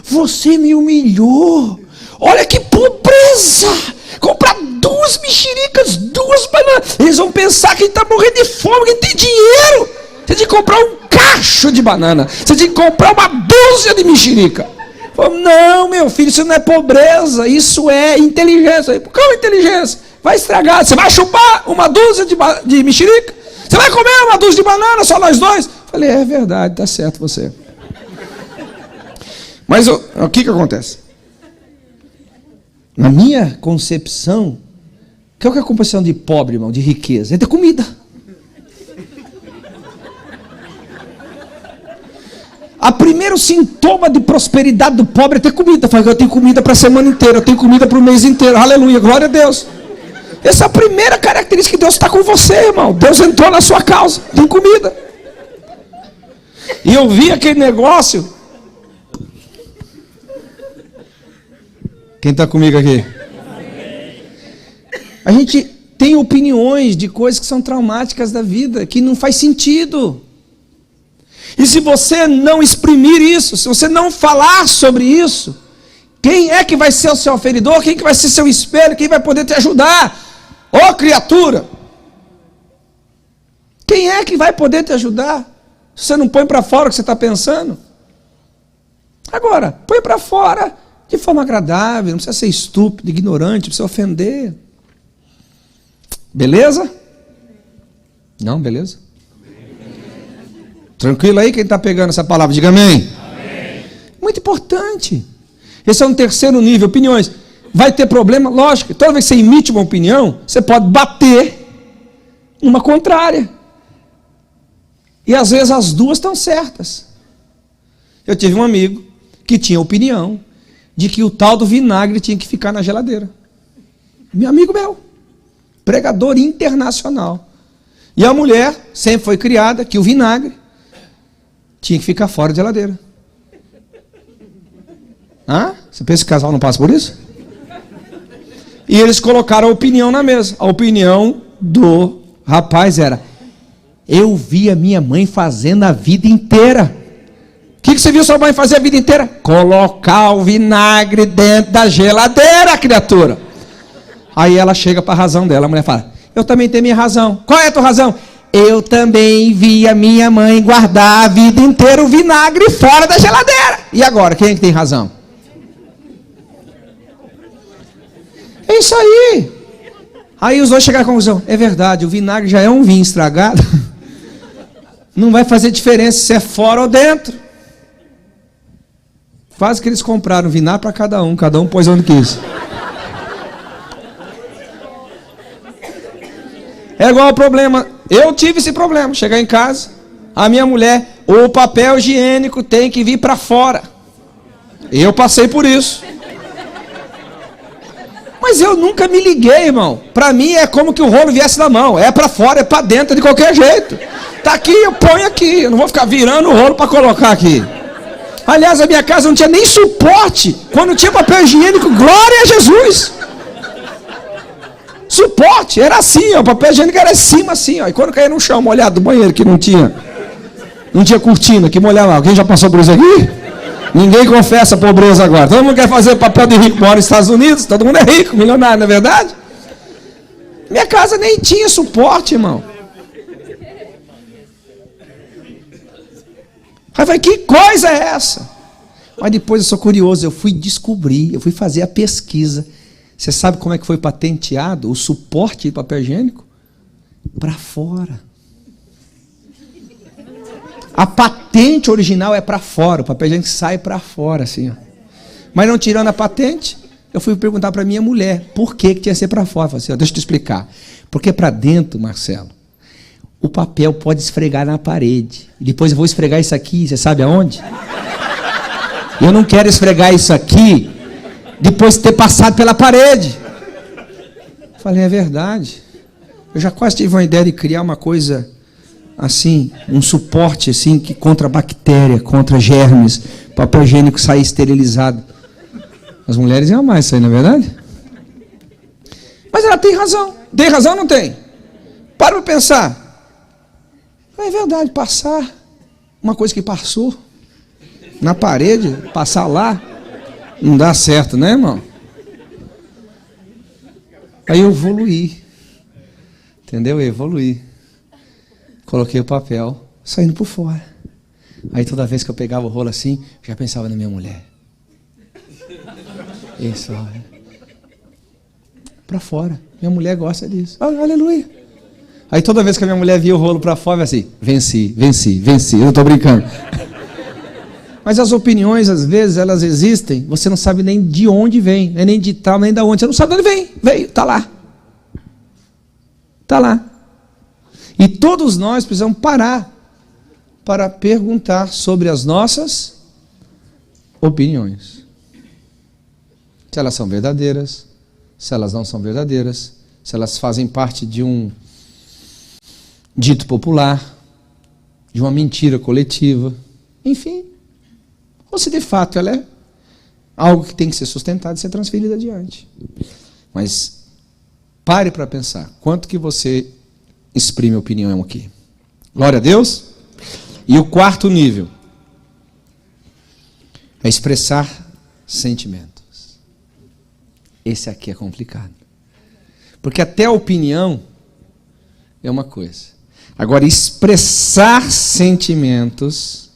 S1: Você me humilhou. Olha que pobreza! Comprar 2 mexericas, 2 bananas. Eles vão pensar que ele está morrendo de fome, que ele tem dinheiro. Você tem que comprar um cacho de banana. Você tem que comprar uma dúzia de mexerica. Não, meu filho, isso não é pobreza, isso é inteligência. Qual inteligência? Vai estragar. Você vai chupar uma dúzia de mexerica? Você vai comer uma dúzia de banana, só nós 2? Falei, é verdade, tá certo você. Mas o que acontece? Na minha concepção, qual que é a concepção de pobre, irmão, de riqueza? É ter comida. O primeiro sintoma de prosperidade do pobre é ter comida. Fala, eu tenho comida para a semana inteira, eu tenho comida para o mês inteiro. Aleluia, glória a Deus. Essa é a primeira característica que Deus está com você, irmão. Deus entrou na sua causa, tem comida. E eu vi aquele negócio. Quem está comigo aqui? A gente tem opiniões de coisas que são traumáticas da vida, que não faz sentido. E se você não exprimir isso, se você não falar sobre isso, quem é que vai ser o seu aferidor? Quem que vai ser seu espelho? Quem vai poder te ajudar Ô criatura! Quem é que vai poder te ajudar? Se você não põe para fora o que você está pensando. Agora, põe para fora de forma agradável, não precisa ser estúpido, ignorante, não precisa ofender. Beleza? Não, beleza? Tranquilo aí quem está pegando essa palavra? Diga amém. Amém. Muito importante. Esse é um terceiro nível, opiniões. Vai ter problema? Lógico. Toda vez que você emite uma opinião, você pode bater numa contrária. E às vezes as duas estão certas. Eu tive um amigo que tinha opinião de que o tal do vinagre tinha que ficar na geladeira. Meu amigo meu, pregador internacional. E a mulher sempre foi criada que o vinagre tinha que ficar fora da geladeira. Você pensa que o casal não passa por isso? E eles colocaram a opinião na mesa. A opinião do rapaz era: eu vi a minha mãe fazendo a vida inteira. O que você viu sua mãe fazer a vida inteira? Colocar o vinagre dentro da geladeira, criatura. Aí ela chega para a razão dela. A mulher fala: eu também tenho minha razão. Qual é a tua razão? Eu também vi a minha mãe guardar a vida inteira o vinagre fora da geladeira. E agora, quem é que tem razão? É isso aí. Aí os dois chegaram à conclusão: é verdade, o vinagre já é um vinho estragado. Não vai fazer diferença se é fora ou dentro. Quase que eles compraram vinagre para cada um pôs onde quis. É igual o problema. Eu tive esse problema. Chegar em casa, a minha mulher: o papel higiênico tem que vir para fora. Eu passei por isso. Mas eu nunca me liguei, irmão. Para mim é como que o rolo viesse na mão. É para fora, é para dentro de qualquer jeito. Tá aqui, eu ponho aqui. Eu não vou ficar virando o rolo para colocar aqui. Aliás, a minha casa não tinha nem suporte. Quando tinha papel higiênico, glória a Jesus. Suporte, era assim, ó, o papel higiênico era em cima assim, ó. E quando caía no chão molhado do banheiro, que não tinha cortina, que molhava. Alguém já passou por isso aqui? Ninguém confessa a pobreza agora. Todo mundo quer fazer papel de rico, mora nos Estados Unidos, todo mundo é rico, milionário, não é verdade? Minha casa nem tinha suporte, irmão. Aí vai, que coisa é essa? Mas depois eu sou curioso, eu fui descobrir, eu fui fazer a pesquisa. Você sabe como é que foi patenteado o suporte de papel higiênico? Para fora. A patente original é para fora, o papel higiênico sai para fora, assim, ó. Mas não tirando a patente, eu fui perguntar para minha mulher por que tinha que ser para fora. Eu falei assim: ó, deixa eu te explicar. Porque para dentro, Marcelo, o papel pode esfregar na parede. E depois eu vou esfregar isso aqui, você sabe aonde? Eu não quero esfregar isso aqui depois de ter passado pela parede. Falei: é verdade. Eu já quase tive uma ideia de criar uma coisa assim, um suporte assim, que contra bactéria, contra germes, papel higiênico sair esterilizado. As mulheres iam amar isso aí, não é verdade? Mas ela tem razão. Tem razão ou não tem? Para pensar. É verdade, passar uma coisa que passou na parede, passar lá, não dá certo, né, irmão? Aí eu evoluí, entendeu? Eu evoluí. Coloquei o papel saindo por fora. Aí toda vez que eu pegava o rolo assim, já pensava na minha mulher. Isso, ó. Para fora. Minha mulher gosta disso. Aleluia. Aí toda vez que a minha mulher via o rolo para fora, assim: venci. Eu não estou brincando. Mas as opiniões, às vezes, elas existem, você não sabe nem de onde vem, nem de tal, nem de onde. Você não sabe de onde vem. Veio, está lá. Está lá. E todos nós precisamos parar para perguntar sobre as nossas opiniões. Se elas são verdadeiras, se elas não são verdadeiras, se elas fazem parte de um dito popular, de uma mentira coletiva, enfim. Ou se de fato ela é algo que tem que ser sustentado e ser transferido adiante. Mas pare para pensar, quanto que você exprime opinião aqui. Glória a Deus. E o quarto nível é expressar sentimentos. Esse aqui é complicado. Porque até a opinião é uma coisa. Agora, expressar sentimentos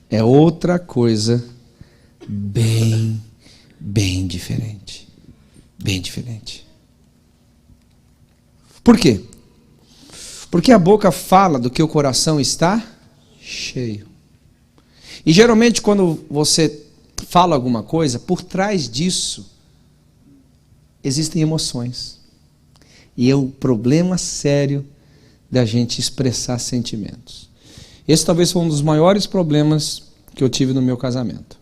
S1: é outra coisa bem diferente. Bem diferente. Por quê? Porque a boca fala do que o coração está cheio. E geralmente quando você fala alguma coisa, por trás disso existem emoções. E é um problema sério da gente expressar sentimentos. Esse talvez foi um dos maiores problemas que eu tive no meu casamento.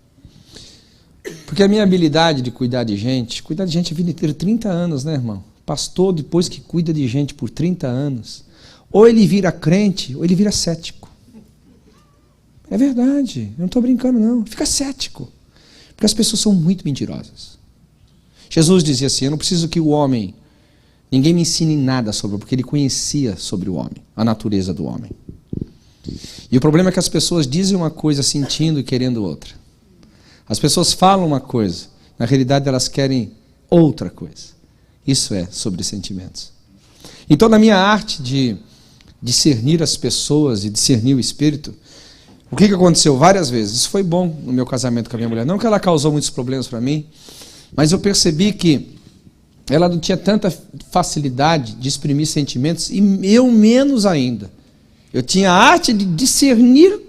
S1: Porque a minha habilidade de cuidar de gente a vida inteira, 30 anos, né, irmão? Pastor, depois que cuida de gente por 30 anos, ou ele vira crente, ou ele vira cético. É verdade, eu não estou brincando não, fica cético. Porque as pessoas são muito mentirosas. Jesus dizia assim, eu não preciso que o homem, ninguém me ensine nada sobre, porque ele conhecia sobre o homem, a natureza do homem. E o problema é que as pessoas dizem uma coisa sentindo e querendo outra. As pessoas falam uma coisa, na realidade elas querem outra coisa. Isso é sobre sentimentos. Então, na minha arte de discernir as pessoas e discernir o espírito, o que aconteceu várias vezes? Isso foi bom no meu casamento com a minha mulher. Não que ela causou muitos problemas para mim, mas eu percebi que ela não tinha tanta facilidade de exprimir sentimentos e eu menos ainda. Eu tinha a arte de discernir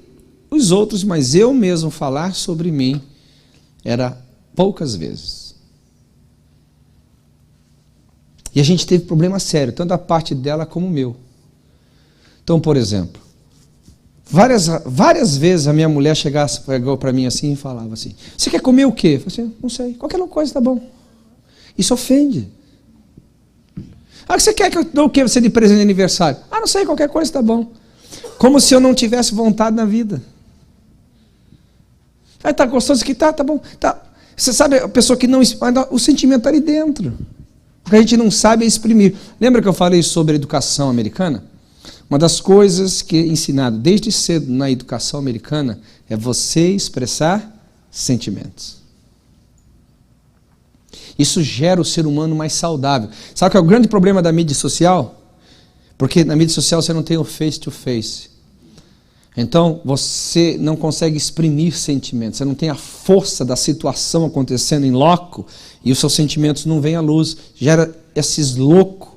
S1: os outros, mas eu mesmo falar sobre mim era poucas vezes. E a gente teve problema sério, tanto da parte dela como o meu. Então, por exemplo, várias vezes a minha mulher chegou para mim assim e falava assim, você quer comer o quê? Eu falei assim, não sei, qualquer coisa tá bom. Isso ofende. Ah, você quer que eu dou o quê você de presente de aniversário? Ah, não sei, qualquer coisa tá bom. Como se eu não tivesse vontade na vida. Ah, tá gostoso aqui? Tá bom. Tá. Você sabe, a pessoa que não... O sentimento está ali dentro. O que a gente não sabe é exprimir. Lembra que eu falei sobre a educação americana? Uma das coisas que é ensinado desde cedo na educação americana é você expressar sentimentos. Isso gera o ser humano mais saudável. Sabe qual é o grande problema da mídia social? Porque na mídia social você não tem o face-to-face. Então você não consegue exprimir sentimentos. Você não tem a força da situação acontecendo em loco e os seus sentimentos não vêm à luz. Gera esses loucos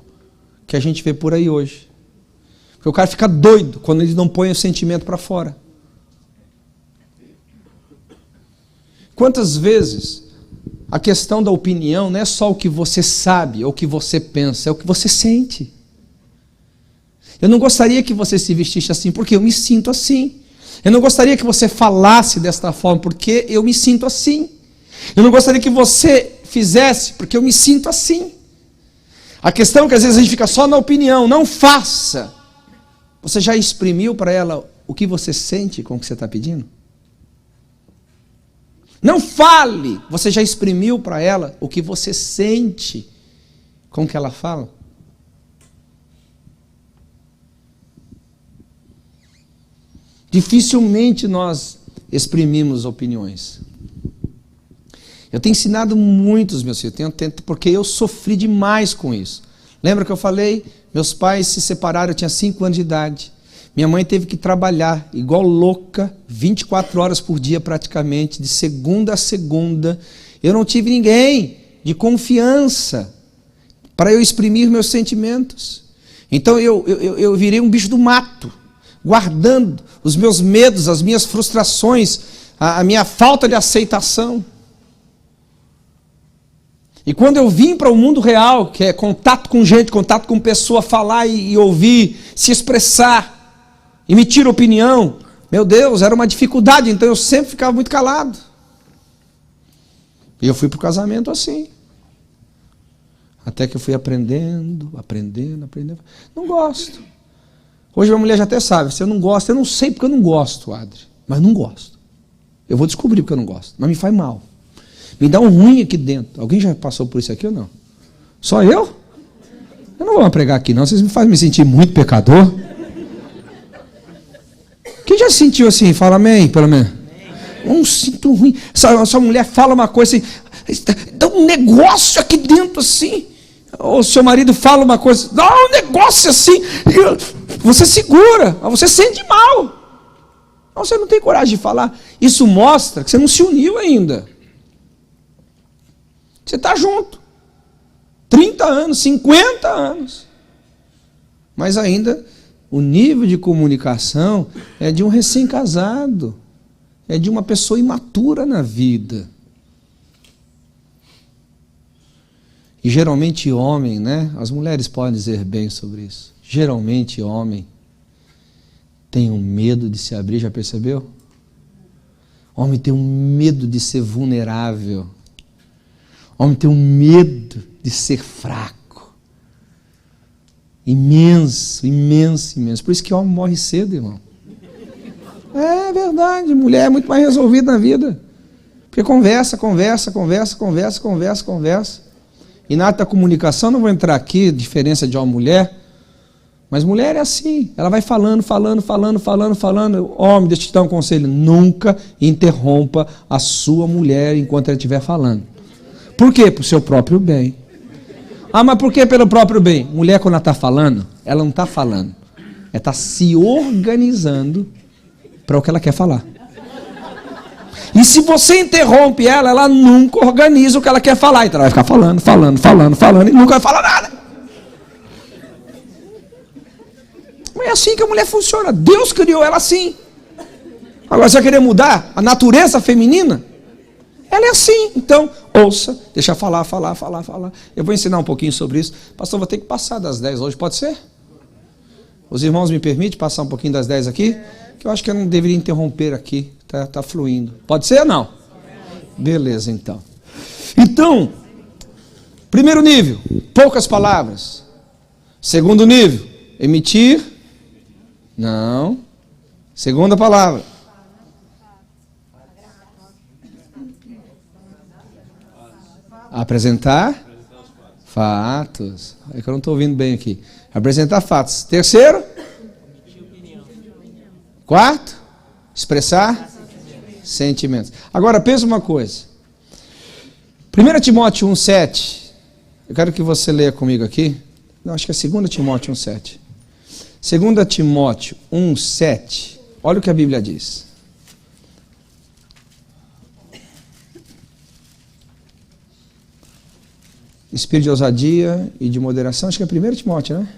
S1: que a gente vê por aí hoje. Porque o cara fica doido quando ele não põe o sentimento para fora. Quantas vezes a questão da opinião não é só o que você sabe ou o que você pensa, é o que você sente. Eu não gostaria que você se vestisse assim, porque eu me sinto assim. Eu não gostaria que você falasse desta forma, porque eu me sinto assim. Eu não gostaria que você fizesse, porque eu me sinto assim. A questão é que às vezes a gente fica só na opinião, não faça. Você já exprimiu para ela o que você sente com o que você está pedindo? Não fale, você já exprimiu para ela o que você sente com o que ela fala? Dificilmente nós exprimimos opiniões. Eu tenho ensinado muitos meus filhos, porque eu sofri demais com isso. Lembra que eu falei? Meus pais se separaram, eu tinha 5 anos de idade. Minha mãe teve que trabalhar igual louca, 24 horas por dia praticamente, de segunda a segunda. Eu não tive ninguém de confiança para eu exprimir meus sentimentos. Então eu virei um bicho do mato, guardando os meus medos, as minhas frustrações, a minha falta de aceitação. E quando eu vim para o mundo real, que é contato com gente, contato com pessoa, falar e ouvir, se expressar, emitir opinião, meu Deus, era uma dificuldade, então eu sempre ficava muito calado. E eu fui para o casamento assim. Até que eu fui aprendendo. Não gosto. Hoje a minha mulher já até sabe, se eu não gosto, eu não sei porque eu não gosto, Adri, mas não gosto. Eu vou descobrir porque eu não gosto, mas me faz mal. Me dá um ruim aqui dentro. Alguém já passou por isso aqui ou não? Só eu? Eu não vou pregar aqui não, vocês me fazem me sentir muito pecador. Quem já se sentiu assim? Fala amém, pelo menos. Não sinto ruim. Sua mulher fala uma coisa assim, dá um negócio aqui dentro assim. Ou seu marido fala uma coisa, dá um negócio assim, você segura, mas você sente mal. Não, você não tem coragem de falar. Isso mostra que você não se uniu ainda. Você está junto. 30 anos, 50 anos. Mas ainda o nível de comunicação é de um recém-casado. É de uma pessoa imatura na vida. E geralmente homem, né? As mulheres podem dizer bem sobre isso. Geralmente homem tem um medo de se abrir, já percebeu? Homem tem um medo de ser vulnerável. Homem tem um medo de ser fraco. Imenso, imenso, imenso. Por isso que homem morre cedo, irmão. É verdade, mulher é muito mais resolvida na vida. Porque conversa. E na arte da comunicação, não vou entrar aqui, diferença de homem e mulher, mas mulher é assim, ela vai falando. Homem, deixa eu te dar um conselho, nunca interrompa a sua mulher enquanto ela estiver falando. Por quê? Para o seu próprio bem. Ah, mas por que pelo próprio bem? Mulher, quando ela está falando, ela não está falando. Ela está se organizando para o que ela quer falar. E se você interrompe ela, ela nunca organiza o que ela quer falar. Então ela vai ficar falando e nunca vai falar nada. Mas é assim que a mulher funciona. Deus criou ela assim. Agora você vai querer mudar a natureza feminina? Ela é assim. Então, ouça, deixa falar. Eu vou ensinar um pouquinho sobre isso. Pastor, vou ter que passar das 10 hoje, pode ser? Os irmãos me permitem passar um pouquinho das 10 aqui? Que eu acho que eu não deveria interromper aqui. Está fluindo. Pode ser ou não? Beleza, então. Então, primeiro nível, poucas palavras. Segundo nível, emitir. Não. Segunda palavra. Apresentar fatos. É que eu não estou ouvindo bem aqui. Apresentar fatos. Terceiro. Quarto. Expressar sentimentos. Agora, pensa uma coisa. 1 Timóteo 1,7. Eu quero que você leia comigo aqui. Não, acho que é 2 Timóteo 1,7. 2 Timóteo 1,7. Olha o que a Bíblia diz. Espírito de ousadia e de moderação. Acho que é 1 Timóteo, né?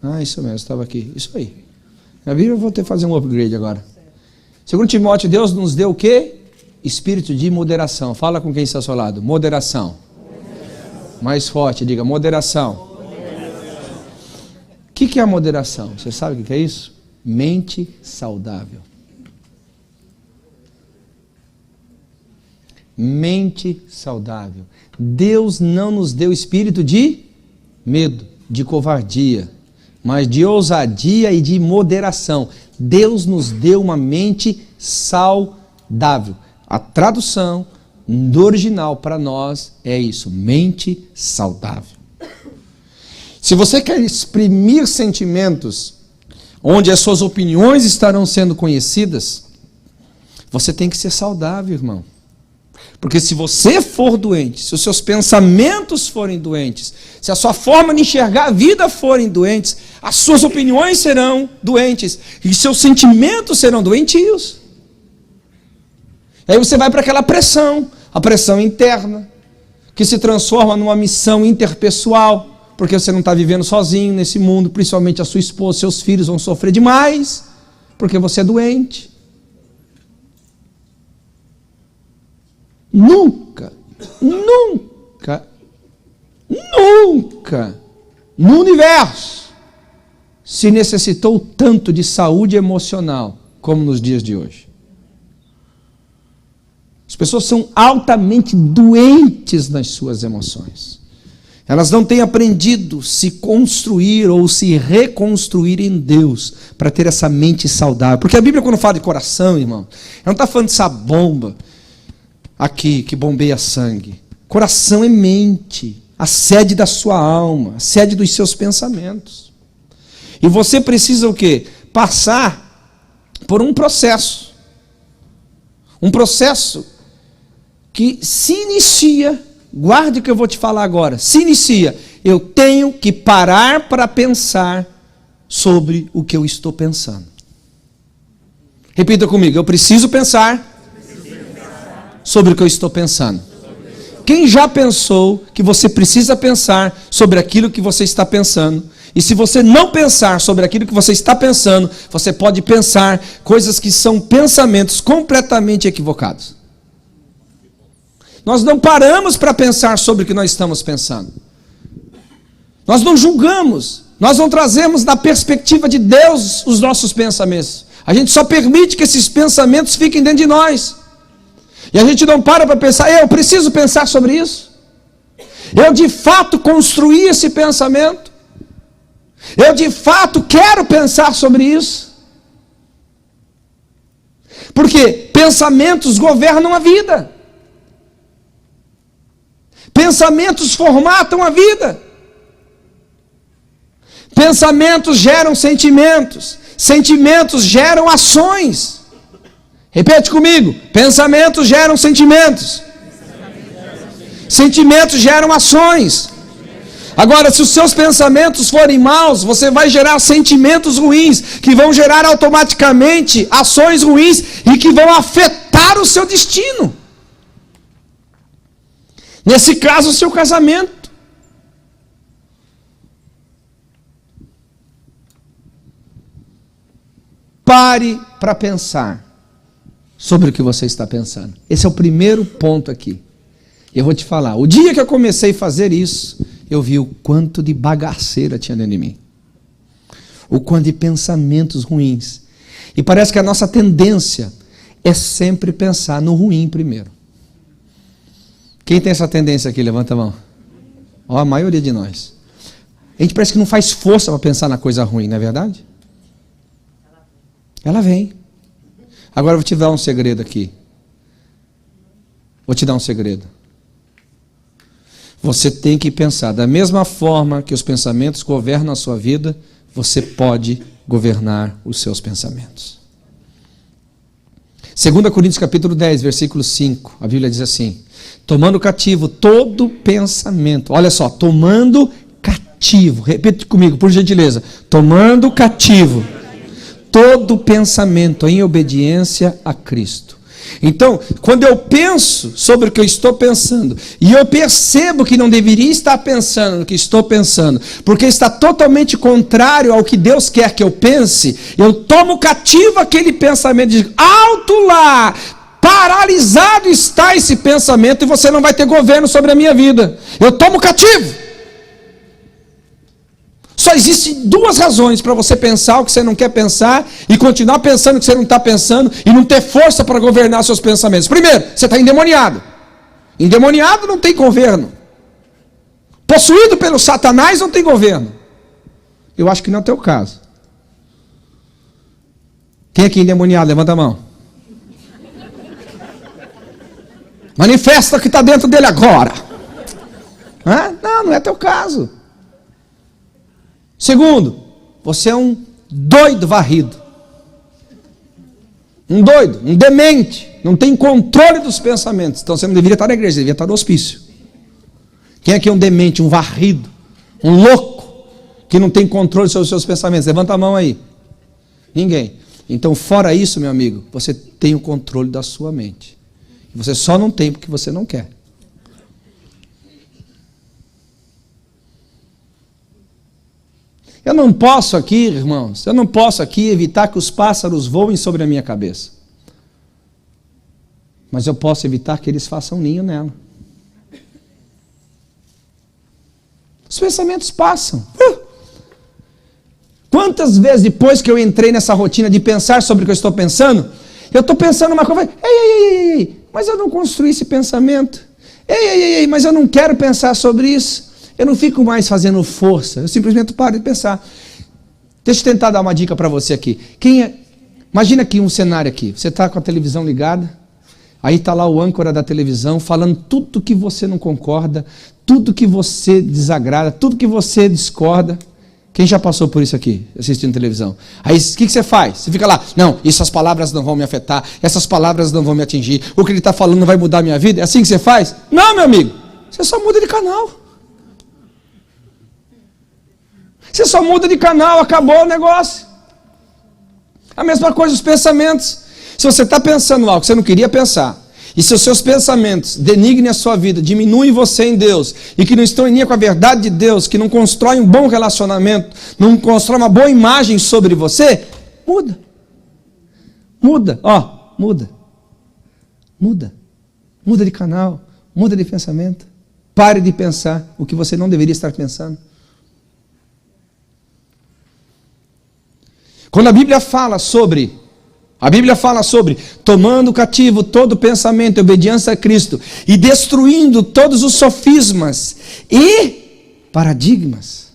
S1: Ah, isso mesmo, estava aqui. Isso aí. Na Bíblia eu vou ter que fazer um upgrade agora. 2 Timóteo, Deus nos deu o quê? Espírito de moderação. Fala com quem está ao seu lado. Moderação. Mais forte, diga moderação. O que é a moderação? Você sabe o que é isso? Mente saudável. Mente saudável. Deus não nos deu espírito de medo, de covardia, mas de ousadia e de moderação. Deus nos deu uma mente saudável. A tradução do original para nós é isso, mente saudável. Se você quer exprimir sentimentos onde as suas opiniões estarão sendo conhecidas, você tem que ser saudável, irmão. Porque se você for doente, se os seus pensamentos forem doentes, se a sua forma de enxergar a vida forem doentes, as suas opiniões serão doentes e seus sentimentos serão doentios. Aí você vai para aquela pressão, a pressão interna, que se transforma numa missão interpessoal, porque você não está vivendo sozinho nesse mundo, principalmente a sua esposa, seus filhos vão sofrer demais, porque você é doente. Nunca no universo se necessitou tanto de saúde emocional como nos dias de hoje. As pessoas são altamente doentes nas suas emoções. Elas não têm aprendido a se construir ou se reconstruir em Deus para ter essa mente saudável. Porque a Bíblia, quando fala de coração, irmão, ela não está falando dessa bomba aqui que bombeia sangue. Coração é mente, a sede da sua alma, a sede dos seus pensamentos. E você precisa o quê? Passar por um processo Um processo que se inicia, guarde o que eu vou te falar agora, se inicia, eu tenho que parar para pensar sobre o que eu estou pensando. Repita comigo, eu preciso pensar sobre o que eu estou pensando. Quem já pensou que você precisa pensar sobre aquilo que você está pensando? E se você não pensar sobre aquilo que você está pensando, você pode pensar coisas que são pensamentos completamente equivocados. Nós não paramos para pensar sobre o que nós estamos pensando. Nós não julgamos. Nós não trazemos da perspectiva de Deus os nossos pensamentos. A gente só permite que esses pensamentos fiquem dentro de nós. E a gente não para pensar, eu preciso pensar sobre isso. Eu de fato construí esse pensamento. Eu de fato quero pensar sobre isso. Porque pensamentos governam a vida. Pensamentos formatam a vida. Pensamentos geram sentimentos. Sentimentos geram ações. Repete comigo. Pensamentos geram sentimentos. Sentimentos geram ações. Agora, se os seus pensamentos forem maus, você vai gerar sentimentos ruins, que vão gerar automaticamente ações ruins e que vão afetar o seu destino. Nesse caso, o seu casamento. Pare para pensar sobre o que você está pensando. Esse é o primeiro ponto aqui. Eu vou te falar, o dia que eu comecei a fazer isso, eu vi o quanto de bagaceira tinha dentro de mim. O quanto de pensamentos ruins. E parece que a nossa tendência é sempre pensar no ruim primeiro. Quem tem essa tendência aqui? Levanta a mão. Ó, a maioria de nós. A gente parece que não faz força para pensar na coisa ruim, não é verdade? Ela vem. Agora eu vou te dar um segredo aqui. Vou te dar um segredo. Você tem que pensar, da mesma forma que os pensamentos governam a sua vida, você pode governar os seus pensamentos. 2 Coríntios capítulo 10, versículo 5, a Bíblia diz assim, tomando cativo todo pensamento, olha só, tomando cativo, repita comigo, por gentileza, tomando cativo todo pensamento em obediência a Cristo. Então, quando eu penso sobre o que eu estou pensando, e eu percebo que não deveria estar pensando no que estou pensando, porque está totalmente contrário ao que Deus quer que eu pense, eu tomo cativo aquele pensamento e digo, alto lá, paralisado está esse pensamento e você não vai ter governo sobre a minha vida. Eu tomo cativo. Só existem duas razões para você pensar o que você não quer pensar e continuar pensando o que você não está pensando e não ter força para governar seus pensamentos. Primeiro, você está endemoniado. Endemoniado não tem governo. Possuído pelo Satanás não tem governo. Eu acho que não é o teu caso. Quem aqui é endemoniado? Levanta a mão. Manifesta o que está dentro dele agora. Não é teu caso. Segundo, você é um doido varrido. Um doido, um demente. Não tem controle dos pensamentos. Então você não deveria estar na igreja, você deveria estar no hospício. Quem aqui é um demente, um varrido, um louco, que não tem controle sobre os seus pensamentos? Levanta a mão aí. Ninguém. Então, fora isso, meu amigo, você tem o controle da sua mente. Você só não tem porque você não quer. Eu não posso aqui, irmãos, eu não posso aqui evitar que os pássaros voem sobre a minha cabeça. Mas eu posso evitar que eles façam ninho nela. Os pensamentos passam. Quantas vezes depois que eu entrei nessa rotina de pensar sobre o que eu estou pensando, eu estou pensando uma coisa, ei, mas eu não construí esse pensamento. Ei, mas eu não quero pensar sobre isso. Eu não fico mais fazendo força, eu simplesmente paro de pensar. Deixa eu tentar dar uma dica para você aqui. Imagina aqui um cenário aqui, você está com a televisão ligada, aí está lá o âncora da televisão falando tudo que você não concorda, tudo que você desagrada, tudo que você discorda. Quem já passou por isso aqui, assistindo televisão? Aí, o que você faz? Você fica lá, não, essas palavras não vão me afetar, essas palavras não vão me atingir, o que ele está falando não vai mudar a minha vida? É assim que você faz? Não, meu amigo, você só muda de canal. Você só muda de canal, acabou o negócio. A mesma coisa os pensamentos. Se você está pensando algo que você não queria pensar, e se os seus pensamentos denigrem a sua vida, diminuem você em Deus, e que não estão em linha com a verdade de Deus, que não constrói um bom relacionamento, não constrói uma boa imagem sobre você, muda. Muda, muda. Muda. Muda de canal, muda de pensamento. Pare de pensar o que você não deveria estar pensando. Quando a Bíblia fala sobre tomando cativo todo pensamento e obediência a Cristo e destruindo todos os sofismas e paradigmas,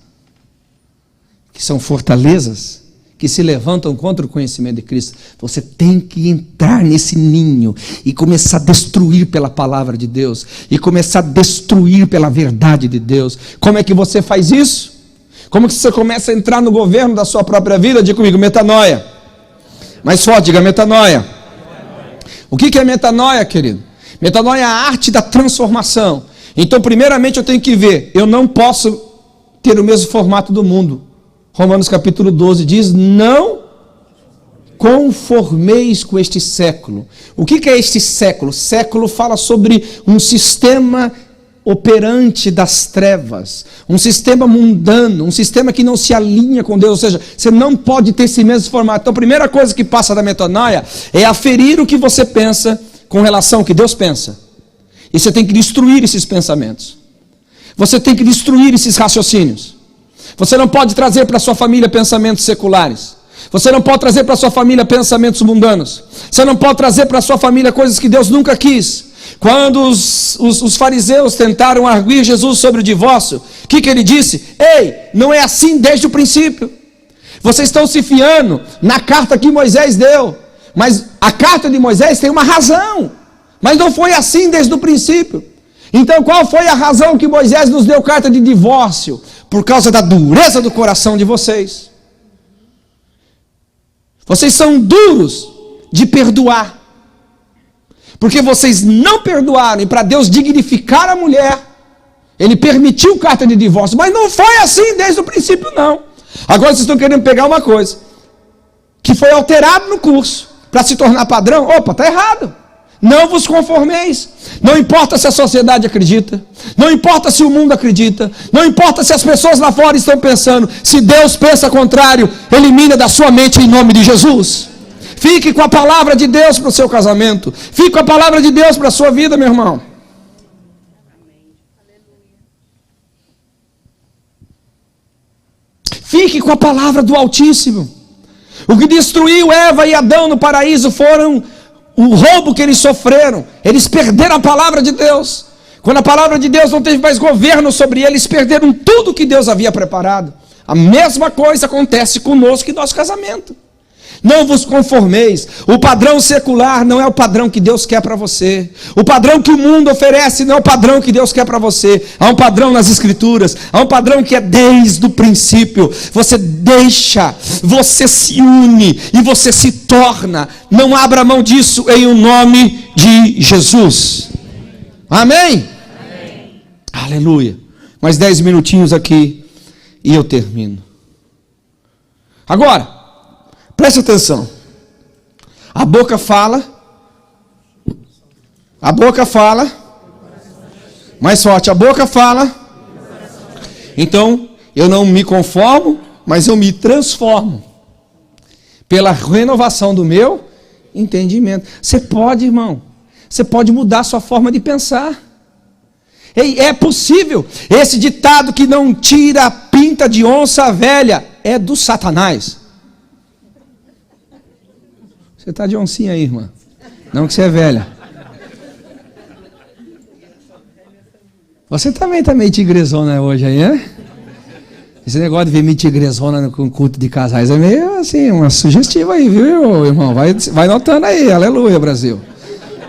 S1: que são fortalezas que se levantam contra o conhecimento de Cristo, você tem que entrar nesse ninho e começar a destruir pela palavra de Deus, e começar a destruir pela verdade de Deus. Como é que você faz isso? Como que você começa a entrar no governo da sua própria vida? Diga comigo, metanoia. Mais forte, diga metanoia. O que é metanoia, querido? Metanoia é a arte da transformação. Então, primeiramente eu tenho que ver, eu não posso ter o mesmo formato do mundo. Romanos capítulo 12 diz, não conformeis com este século. O que é este século? Século fala sobre um sistema operante das trevas, um sistema mundano, um sistema que não se alinha com Deus, ou seja, você não pode ter esse mesmo formato. Então a primeira coisa que passa da metanoia é aferir o que você pensa com relação ao que Deus pensa, e você tem que destruir esses pensamentos, você tem que destruir esses raciocínios. Você não pode trazer para a sua família pensamentos seculares, você não pode trazer para a sua família pensamentos mundanos, você não pode trazer para a sua família coisas que Deus nunca quis. Quando os fariseus tentaram arguir Jesus sobre o divórcio, o que ele disse? Ei, não é assim desde o princípio. Vocês estão se fiando na carta que Moisés deu, mas a carta de Moisés tem uma razão, mas não foi assim desde o princípio. Então qual foi a razão que Moisés nos deu carta de divórcio? Por causa da dureza do coração de vocês. Vocês são duros de perdoar, porque vocês não perdoaram, e para Deus dignificar a mulher, Ele permitiu carta de divórcio, mas não foi assim desde o princípio não. Agora vocês estão querendo pegar uma coisa que foi alterado no curso, para se tornar padrão. Opa, está errado. Não vos conformeis. Não importa se a sociedade acredita, não importa se o mundo acredita, não importa se as pessoas lá fora estão pensando, se Deus pensa contrário, elimina da sua mente em nome de Jesus. Fique com a palavra de Deus para o seu casamento. Fique com a palavra de Deus para a sua vida, meu irmão. Fique com a palavra do Altíssimo. O que destruiu Eva e Adão no paraíso foram o roubo que eles sofreram. Eles perderam a palavra de Deus. Quando a palavra de Deus não teve mais governo sobre eles, perderam tudo que Deus havia preparado. A mesma coisa acontece conosco em nosso casamento. Não vos conformeis. O padrão secular não é o padrão que Deus quer para você. O padrão que o mundo oferece não é o padrão que Deus quer para você. Há um padrão nas Escrituras. Há um padrão que é desde o princípio. Você deixa, você se une e você se torna. Não abra mão disso em o nome de Jesus. Amém? Amém. Aleluia. Mais 10 minutinhos aqui e eu termino. Agora, preste atenção. A boca fala. Mais forte, a boca fala. Então, eu não me conformo, mas eu me transformo pela renovação do meu entendimento. Você pode, irmão. Você pode mudar a sua forma de pensar. É possível. Esse ditado que não tira a pinta de onça velha é do Satanás. Você está de oncinha aí, irmã. Não que você é velha. Você também está meio tigrezona hoje aí, né? Esse negócio de ver meio tigrezona com culto de casais é meio assim, uma sugestiva aí, viu, irmão? Vai notando aí, aleluia, Brasil.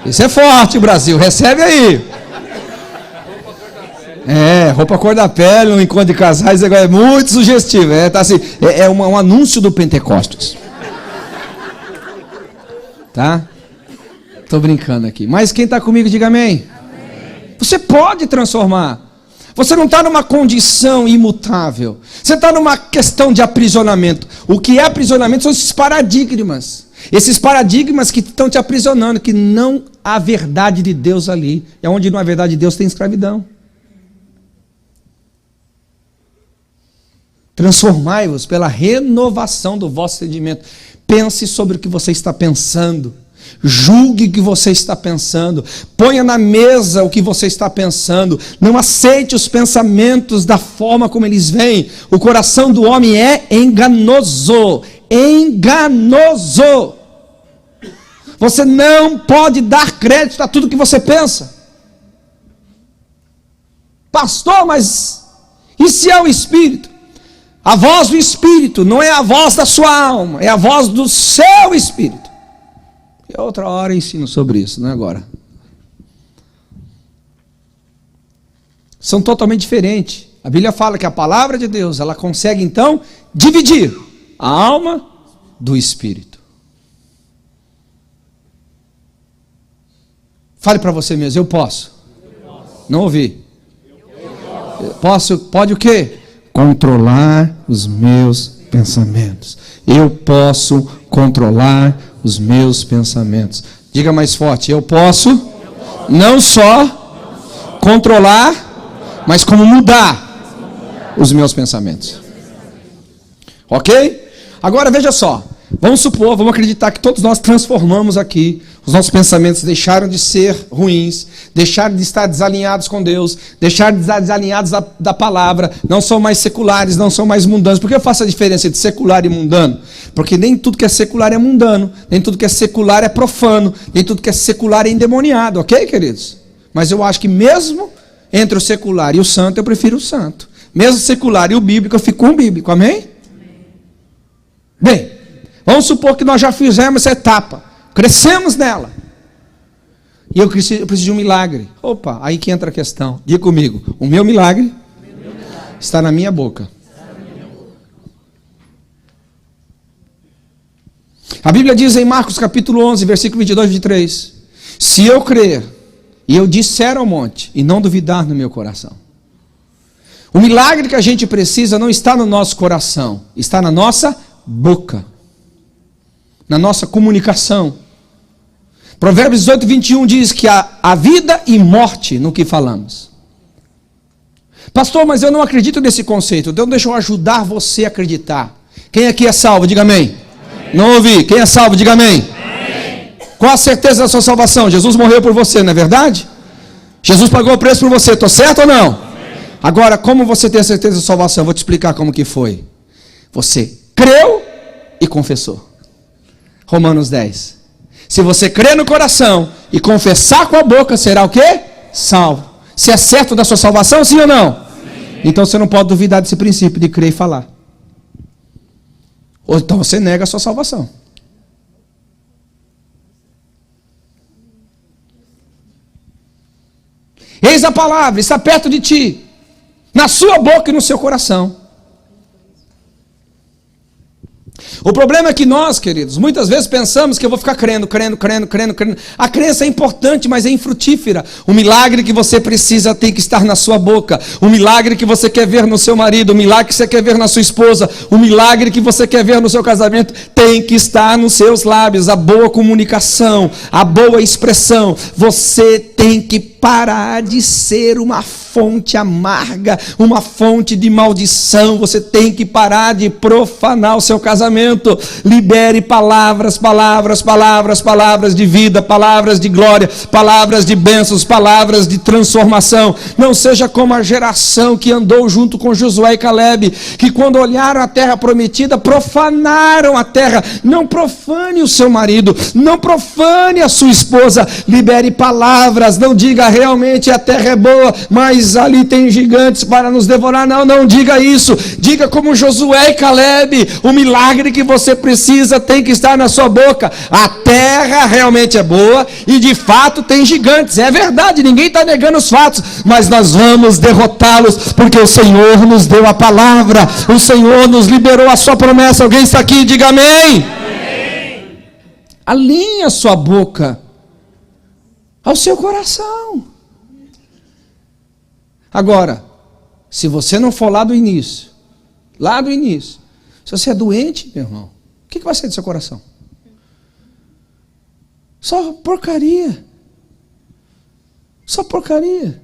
S1: Isso é forte, Brasil, recebe aí. roupa cor da pele, um encontro de casais, é muito sugestivo. Tá assim, um anúncio do Pentecostes. Tá? Tô brincando aqui. Mas quem está comigo, diga amém. Amém. Você pode transformar. Você não está numa condição imutável. Você está numa questão de aprisionamento. O que é aprisionamento são esses paradigmas. Esses paradigmas que estão te aprisionando, que não há verdade de Deus ali. E onde não há verdade de Deus tem escravidão. Transformai-vos pela renovação do vosso entendimento. Pense sobre o que você está pensando. Julgue o que você está pensando. Ponha na mesa o que você está pensando. Não aceite os pensamentos da forma como eles vêm. O coração do homem é enganoso. Enganoso. Você não pode dar crédito a tudo que você pensa. Pastor, mas e se é o Espírito? A voz do Espírito não é a voz da sua alma, é a voz do seu Espírito. E outra hora eu ensino sobre isso, não é agora. São totalmente diferentes. A Bíblia fala que a palavra de Deus, ela consegue então dividir a alma do Espírito. Fale para você mesmo, eu posso. Não ouvi. Pode o quê? Controlar os meus pensamentos. Eu posso controlar os meus pensamentos. Diga mais forte, eu posso não só controlar, mas como mudar os meus pensamentos. Ok? Agora veja só. Vamos acreditar que todos nós transformamos aqui. Os nossos pensamentos deixaram de ser ruins, deixaram de estar desalinhados com Deus, deixaram de estar desalinhados da palavra, não são mais seculares, não são mais mundanos. Por que eu faço a diferença entre secular e mundano? Porque nem tudo que é secular é mundano, nem tudo que é secular é profano, nem tudo que é secular é endemoniado, ok, queridos? Mas eu acho que mesmo entre o secular e o santo, eu prefiro o santo. Mesmo o secular e o bíblico, eu fico com o bíblico, amém? Bem, vamos supor que nós já fizemos essa etapa. Crescemos nela. E eu preciso de um milagre. Opa, aí que entra a questão. Diga comigo. O meu milagre está na minha boca. A Bíblia diz em Marcos capítulo 11, versículo 22 e 23. Se eu crer e eu disser ao monte e não duvidar no meu coração. O milagre que a gente precisa não está no nosso coração. Está na nossa boca. Na nossa comunicação. Provérbios 18, 21 diz que há vida e morte no que falamos. Pastor, mas eu não acredito nesse conceito. Então deixa eu ajudar você a acreditar. Quem aqui é salvo? Diga amém. Amém. Não ouvi. Quem é salvo? Diga amém. Amém. Qual a certeza da sua salvação? Jesus morreu por você, não é verdade? Jesus pagou o preço por você. Estou certo ou não? Amém. Agora, como você tem a certeza da salvação? Eu vou te explicar como que foi. Você creu e confessou. Romanos 10. Se você crer no coração e confessar com a boca, será o quê? Salvo. Se é certo da sua salvação, sim ou não? Sim. Então você não pode duvidar desse princípio de crer e falar. Ou então você nega a sua salvação. Eis a palavra, está perto de ti, na sua boca e no seu coração. O problema é que nós, queridos, muitas vezes pensamos que eu vou ficar crendo. A crença é importante, mas é infrutífera. O milagre que você precisa tem que estar na sua boca. O milagre que você quer ver no seu marido, o milagre que você quer ver na sua esposa, o milagre que você quer ver no seu casamento, tem que estar nos seus lábios. A boa comunicação, a boa expressão. Você tem que parar de ser uma fonte amarga, uma fonte de maldição. Você tem que parar de profanar o seu casamento. Libere palavras de vida, palavras de glória, palavras de bênçãos, palavras de transformação. Não seja como a geração que andou junto com Josué e Calebe, que quando olharam a terra prometida, profanaram a terra. Não profane o seu marido, não profane a sua esposa. Libere palavras, não diga realmente a terra é boa, mas mas ali tem gigantes para nos devorar. Não, não diga isso. Diga como Josué e Caleb: o milagre que você precisa tem que estar na sua boca. A terra realmente é boa e de fato tem gigantes. É verdade, ninguém está negando os fatos, mas nós vamos derrotá-los, porque o Senhor nos deu a palavra, o Senhor nos liberou a sua promessa. Alguém está aqui? Diga amém. Alinhe a sua boca ao seu coração. Agora, se você não for lá do início, se você é doente, meu irmão, o que vai sair do seu coração? Só porcaria. Só porcaria.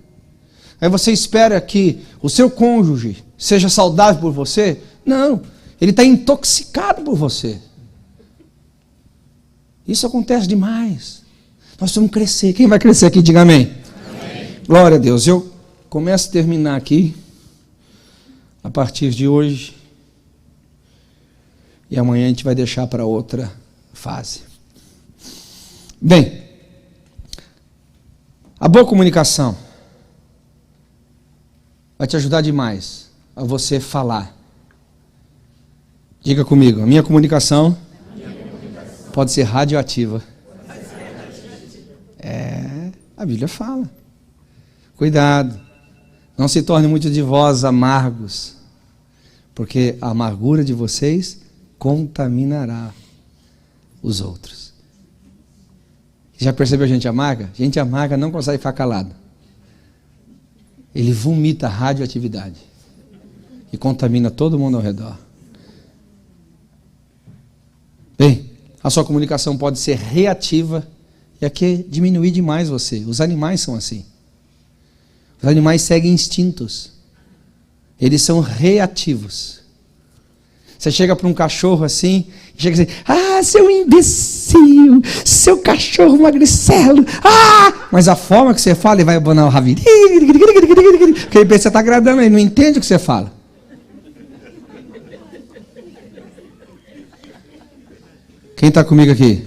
S1: Aí você espera que o seu cônjuge seja saudável por você? Não, ele está intoxicado por você. Isso acontece demais. Nós vamos crescer. Quem vai crescer aqui? Diga amém. Amém. Glória a Deus. Eu começo a terminar aqui, a partir de hoje, e amanhã a gente vai deixar para outra fase. Bem, a boa comunicação vai te ajudar demais a você falar. Diga comigo, a minha comunicação pode ser radioativa. A Bíblia fala. Cuidado, não se torne muito de vós amargos, porque a amargura de vocês contaminará os outros. Já percebeu gente amarga? Gente amarga não consegue ficar calado. Ele vomita radioatividade e contamina todo mundo ao redor. Bem, a sua comunicação pode ser reativa e aqui diminuir demais você. Os animais são assim. Os animais seguem instintos. Eles são reativos. Você chega para um cachorro assim, e chega assim: ah, seu imbecil, seu cachorro magricelo, ah! Mas a forma que você fala, ele vai abanar o rabinho, porque ele pensa que você está agradando, ele não entende o que você fala. Quem está comigo aqui?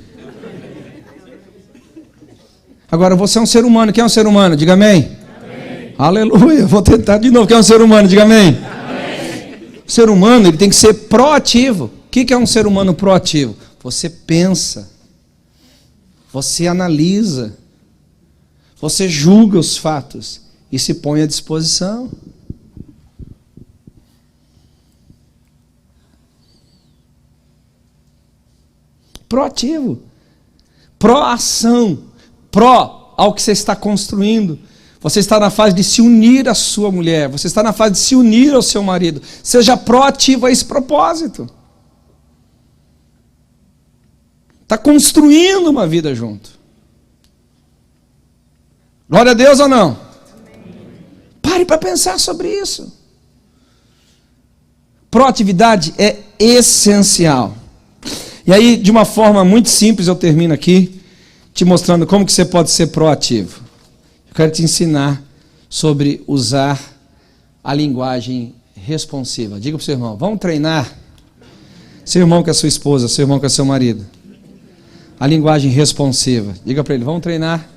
S1: Agora, você é um ser humano. Quem é um ser humano? Diga amém. Amém. Aleluia. Vou tentar de novo. Quem é um ser humano? Diga amém. Amém. O ser humano, ele tem que ser proativo. O que é um ser humano proativo? Você pensa, você analisa, você julga os fatos e se põe à disposição. Proativo, pró-ação, pró ao que você está construindo. Você está na fase de se unir à sua mulher, você está na fase de se unir ao seu marido. Seja proativo a esse propósito. Está construindo uma vida junto. Glória a Deus ou não? Pare para pensar sobre isso. Proatividade é essencial. E aí, de uma forma muito simples, eu termino aqui, te mostrando como que você pode ser proativo. Eu quero te ensinar sobre usar a linguagem responsiva. Diga para o seu irmão, vamos treinar. Seu irmão com a sua esposa, seu irmão com o seu marido. A linguagem responsiva. Diga para ele, vamos treinar.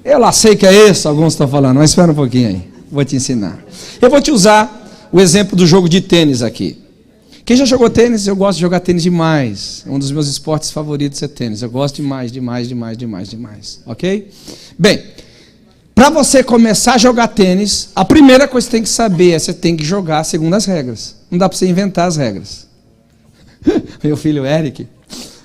S1: Eu lá sei que é isso, alguns estão falando, mas espera um pouquinho aí. Vou te ensinar. Eu vou te usar o exemplo do jogo de tênis aqui. Quem já jogou tênis? Eu gosto de jogar tênis demais. Um dos meus esportes favoritos é tênis. Eu gosto demais. Ok? Bem, para você começar a jogar tênis, a primeira coisa que você tem que saber é que você tem que jogar segundo as regras. Não dá para você inventar as regras. Meu filho Eric,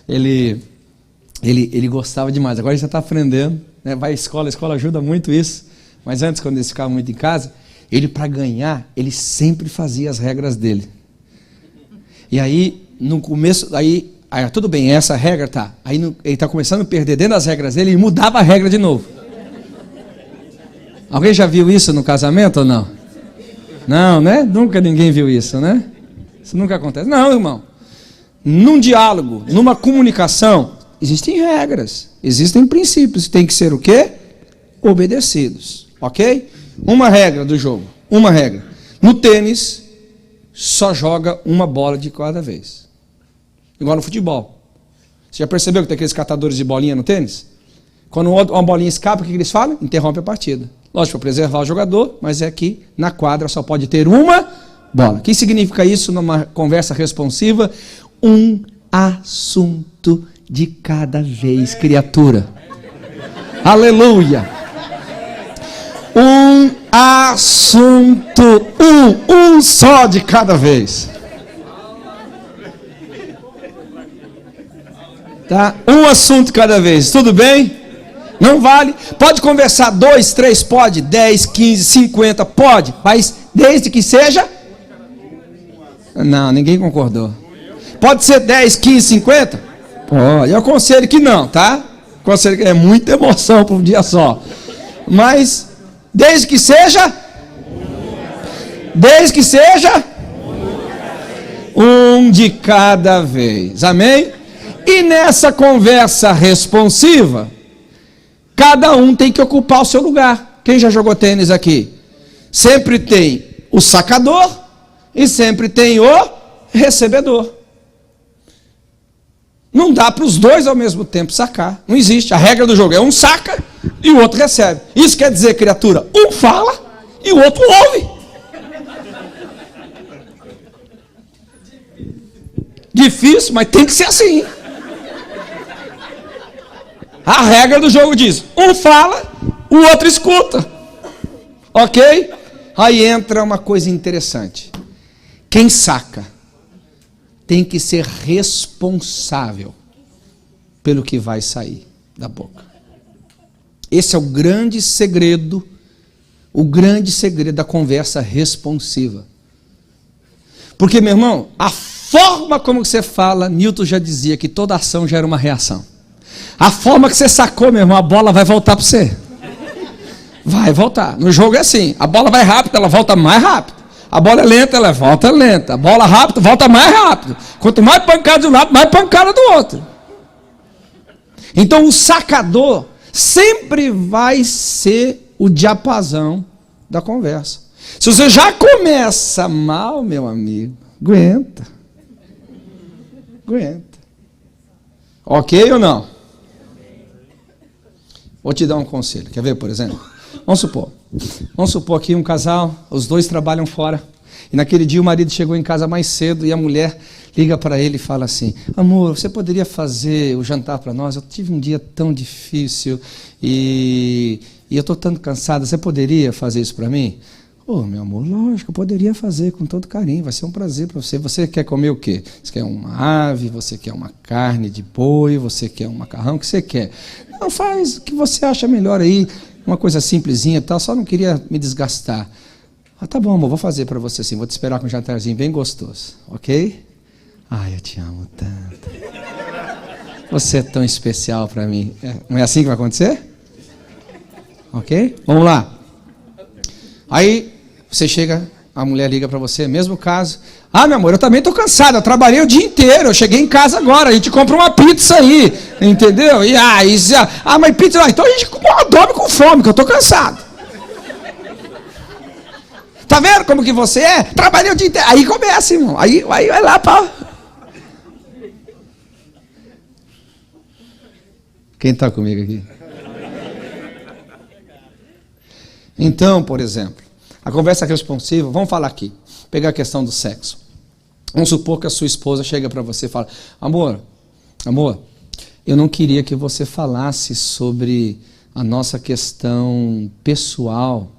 S1: ele gostava demais. Agora ele já está aprendendo, né? Vai à escola, a escola ajuda muito isso. Mas antes, quando ele ficava muito em casa, ele, para ganhar, ele sempre fazia as regras dele. E aí, no começo, aí tudo bem, essa regra tá. Aí ele está começando a perder dentro das regras dele, ele mudava a regra de novo. Alguém já viu isso no casamento ou não? Não, né? Nunca ninguém viu isso, né? Isso nunca acontece. Não, irmão. Num diálogo, numa comunicação, existem regras, existem princípios, tem que ser o quê? Obedecidos, ok? Uma regra do jogo, uma regra. No tênis, só joga uma bola de cada vez. Igual no futebol. Você já percebeu que tem aqueles catadores de bolinha no tênis? Quando uma bolinha escapa, o que eles falam? Interrompe a partida. Lógico, para preservar o jogador, mas é que na quadra só pode ter uma bola. O que significa isso numa conversa responsiva? Um assunto de cada vez, criatura. Aleluia! Um assunto, um só de cada vez. Tá? Um assunto de cada vez, tudo bem? Não vale? Pode conversar 2, 3, pode, 10, 15, 50, pode, mas desde que seja... Não, ninguém concordou. Pode ser 10, 15, 50? Pode, eu aconselho que não, tá? Aconselho que é muita emoção por um dia só. Mas, desde que seja um de cada vez, amém? E nessa conversa responsiva, cada um tem que ocupar o seu lugar. Quem já jogou tênis aqui? Sempre tem o sacador e sempre tem o recebedor. Não dá para os dois ao mesmo tempo sacar. Não existe. A regra do jogo é um saca e o outro recebe. Isso quer dizer, criatura, um fala e o outro ouve. Difícil, mas tem que ser assim. A regra do jogo diz, um fala, o outro escuta. Ok? Aí entra uma coisa interessante. Quem saca tem que ser responsável pelo que vai sair da boca. Esse é o grande segredo da conversa responsiva. Porque, meu irmão, a forma como você fala, Newton já dizia que toda ação gera uma reação. A forma que você sacou, meu irmão, a bola vai voltar para você. Vai voltar. No jogo é assim, a bola vai rápido, ela volta mais rápido. A bola é lenta, ela volta lenta. A bola rápida, volta mais rápido. Quanto mais pancada de um lado, mais pancada do outro. Então o sacador sempre vai ser o diapasão da conversa. Se você já começa mal, meu amigo, aguenta. Ok ou não? Vou te dar um conselho. Quer ver, por exemplo? Vamos supor aqui um casal, os dois trabalham fora. E naquele dia o marido chegou em casa mais cedo e a mulher liga para ele e fala assim: amor, você poderia fazer o jantar para nós? Eu tive um dia tão difícil e eu estou tanto cansada. Você poderia fazer isso para mim? Oh, meu amor, lógico, eu poderia fazer com todo carinho. Vai ser um prazer para você. Você quer comer o quê? Você quer uma ave? Você quer uma carne de boi? Você quer um macarrão? O que você quer? Não, faz o que você acha melhor aí. Uma coisa simplesinha e tal, só não queria me desgastar. Ah, tá bom, amor, vou fazer para você sim. Vou te esperar com um jantarzinho bem gostoso, ok? Ai, eu te amo tanto. Você é tão especial para mim. Não é assim que vai acontecer? Ok? Vamos lá. Aí você chega, a mulher liga para você, mesmo caso. Ah, meu amor, eu também estou cansado, eu trabalhei o dia inteiro, eu cheguei em casa agora, a gente compra uma pizza aí, entendeu? Mas pizza, então a gente dorme com fome, que eu estou cansado. Tá vendo como que você é? Trabalhei o dia inteiro. Aí começa, irmão, aí vai lá para... Quem está comigo aqui? Então, por exemplo, a conversa responsiva, vamos falar aqui, pegar a questão do sexo. Vamos supor que a sua esposa chega para você e fala: amor, eu não queria que você falasse sobre a nossa questão pessoal,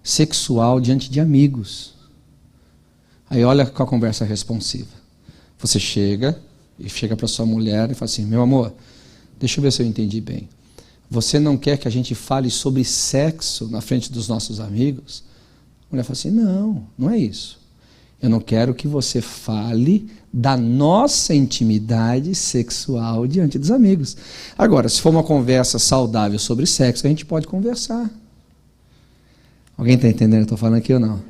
S1: sexual, diante de amigos. Aí olha com a conversa responsiva. Você chega para sua mulher e fala assim: meu amor, deixa eu ver se eu entendi bem. Você não quer que a gente fale sobre sexo na frente dos nossos amigos? A mulher fala assim: não é isso. Eu não quero que você fale da nossa intimidade sexual diante dos amigos. Agora, se for uma conversa saudável sobre sexo, a gente pode conversar. Alguém está entendendo o que eu estou falando aqui ou não?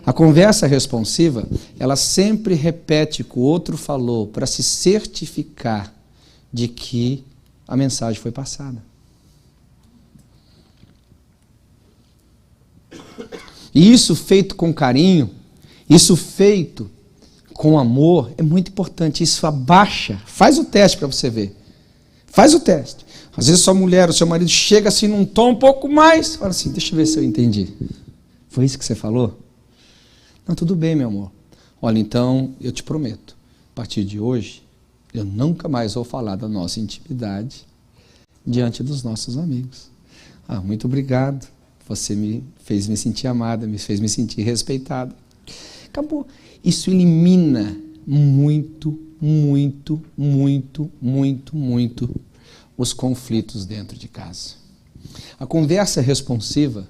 S1: A conversa responsiva, ela sempre repete o que o outro falou para se certificar de que a mensagem foi passada. E isso feito com carinho, isso feito com amor, é muito importante. Isso abaixa, faz o teste para você ver. Faz o teste. Às vezes sua mulher ou seu marido chega assim num tom um pouco mais. Fala assim, deixa eu ver se eu entendi. Foi isso que você falou? Não, tudo bem, meu amor. Olha, então, eu te prometo, a partir de hoje, eu nunca mais vou falar da nossa intimidade diante dos nossos amigos. Ah, muito obrigado. Você me fez me sentir amada, me fez me sentir respeitada. Acabou. Isso elimina muito os conflitos dentro de casa. A conversa responsiva,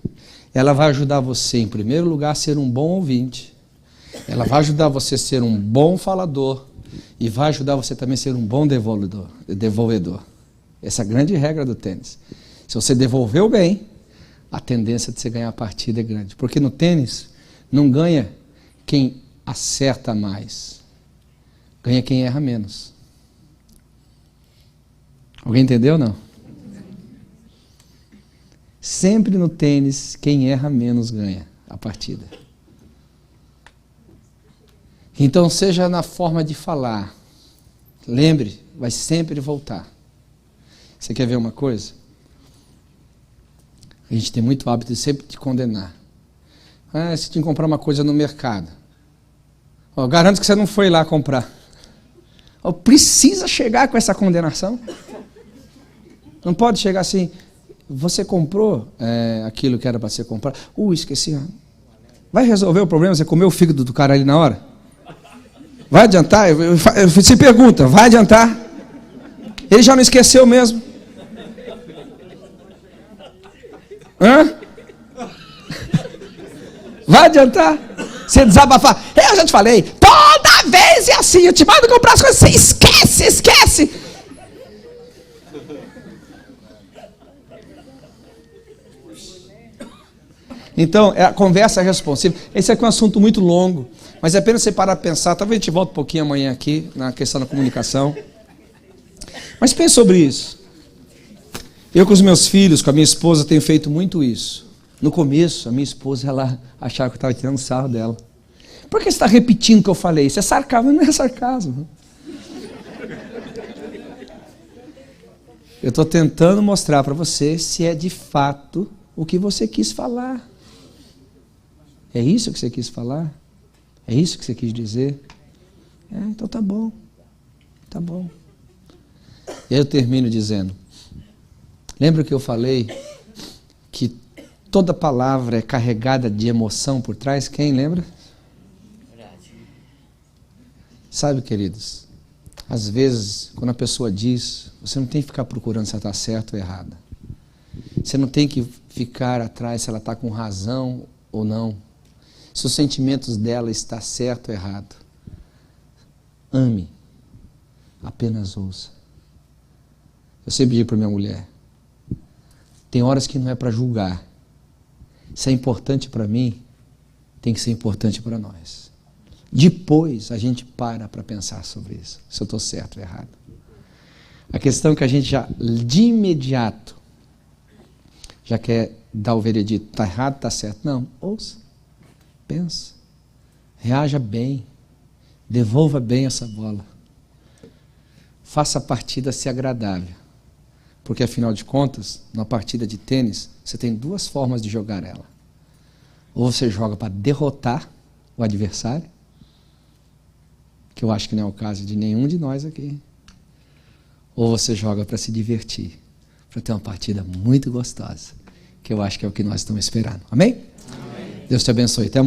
S1: ela vai ajudar você, em primeiro lugar, a ser um bom ouvinte. Ela vai ajudar você a ser um bom falador e vai ajudar você também a ser um bom devolvedor. Essa é a grande regra do tênis. Se você devolveu bem, a tendência de você ganhar a partida é grande. Porque no tênis, não ganha quem acerta mais, ganha quem erra menos. Alguém entendeu ou não? Sempre no tênis, quem erra menos ganha a partida. Então, seja na forma de falar, lembre, vai sempre voltar. Você quer ver uma coisa? A gente tem muito hábito de sempre te condenar. Ah, você tinha que comprar uma coisa no mercado. Oh, garanto que você não foi lá comprar. Oh, precisa chegar com essa condenação? Não pode chegar assim, você comprou aquilo que era para você comprar? Esqueci. Vai resolver o problema? Você comeu o fígado do cara ali na hora? Vai adiantar? Você pergunta, vai adiantar? Ele já não esqueceu mesmo? Hã? Vai adiantar? Você desabafar. Eu já te falei, toda vez é assim, eu te mando comprar as coisas, você esquece. Então, a conversa responsiva. Esse aqui é um assunto muito longo, mas é apenas você parar para pensar. Talvez a gente volte um pouquinho amanhã aqui, na questão da comunicação. Mas pense sobre isso. Eu com os meus filhos, com a minha esposa, tenho feito muito isso. No começo, a minha esposa, ela achava que eu estava tirando sarro dela. Por que você está repetindo o que eu falei? Isso é sarcasmo, não é sarcasmo. Eu estou tentando mostrar para você se é de fato o que você quis falar. É isso que você quis falar? É isso que você quis dizer? Então tá bom. Tá bom. E aí eu termino dizendo, lembra que eu falei que toda palavra é carregada de emoção por trás? Quem lembra? Sabe, queridos, às vezes, quando a pessoa diz, você não tem que ficar procurando se ela está certa ou errada. Você não tem que ficar atrás se ela está com razão ou não. Se os sentimentos dela estão certo ou errado. Ame. Apenas ouça. Eu sempre digo para minha mulher, tem horas que não é para julgar. Se é importante para mim, tem que ser importante para nós. Depois a gente para pensar sobre isso, se eu estou certo ou errado. A questão é que a gente já, de imediato, já quer dar o veredito, está errado, está certo. Não, ouça, pensa, reaja bem, devolva bem essa bola. Faça a partida ser agradável. Porque, afinal de contas, numa partida de tênis, você tem duas formas de jogar ela. Ou você joga para derrotar o adversário, que eu acho que não é o caso de nenhum de nós aqui. Ou você joga para se divertir, para ter uma partida muito gostosa, que eu acho que é o que nós estamos esperando. Amém? Amém. Deus te abençoe. Até amanhã.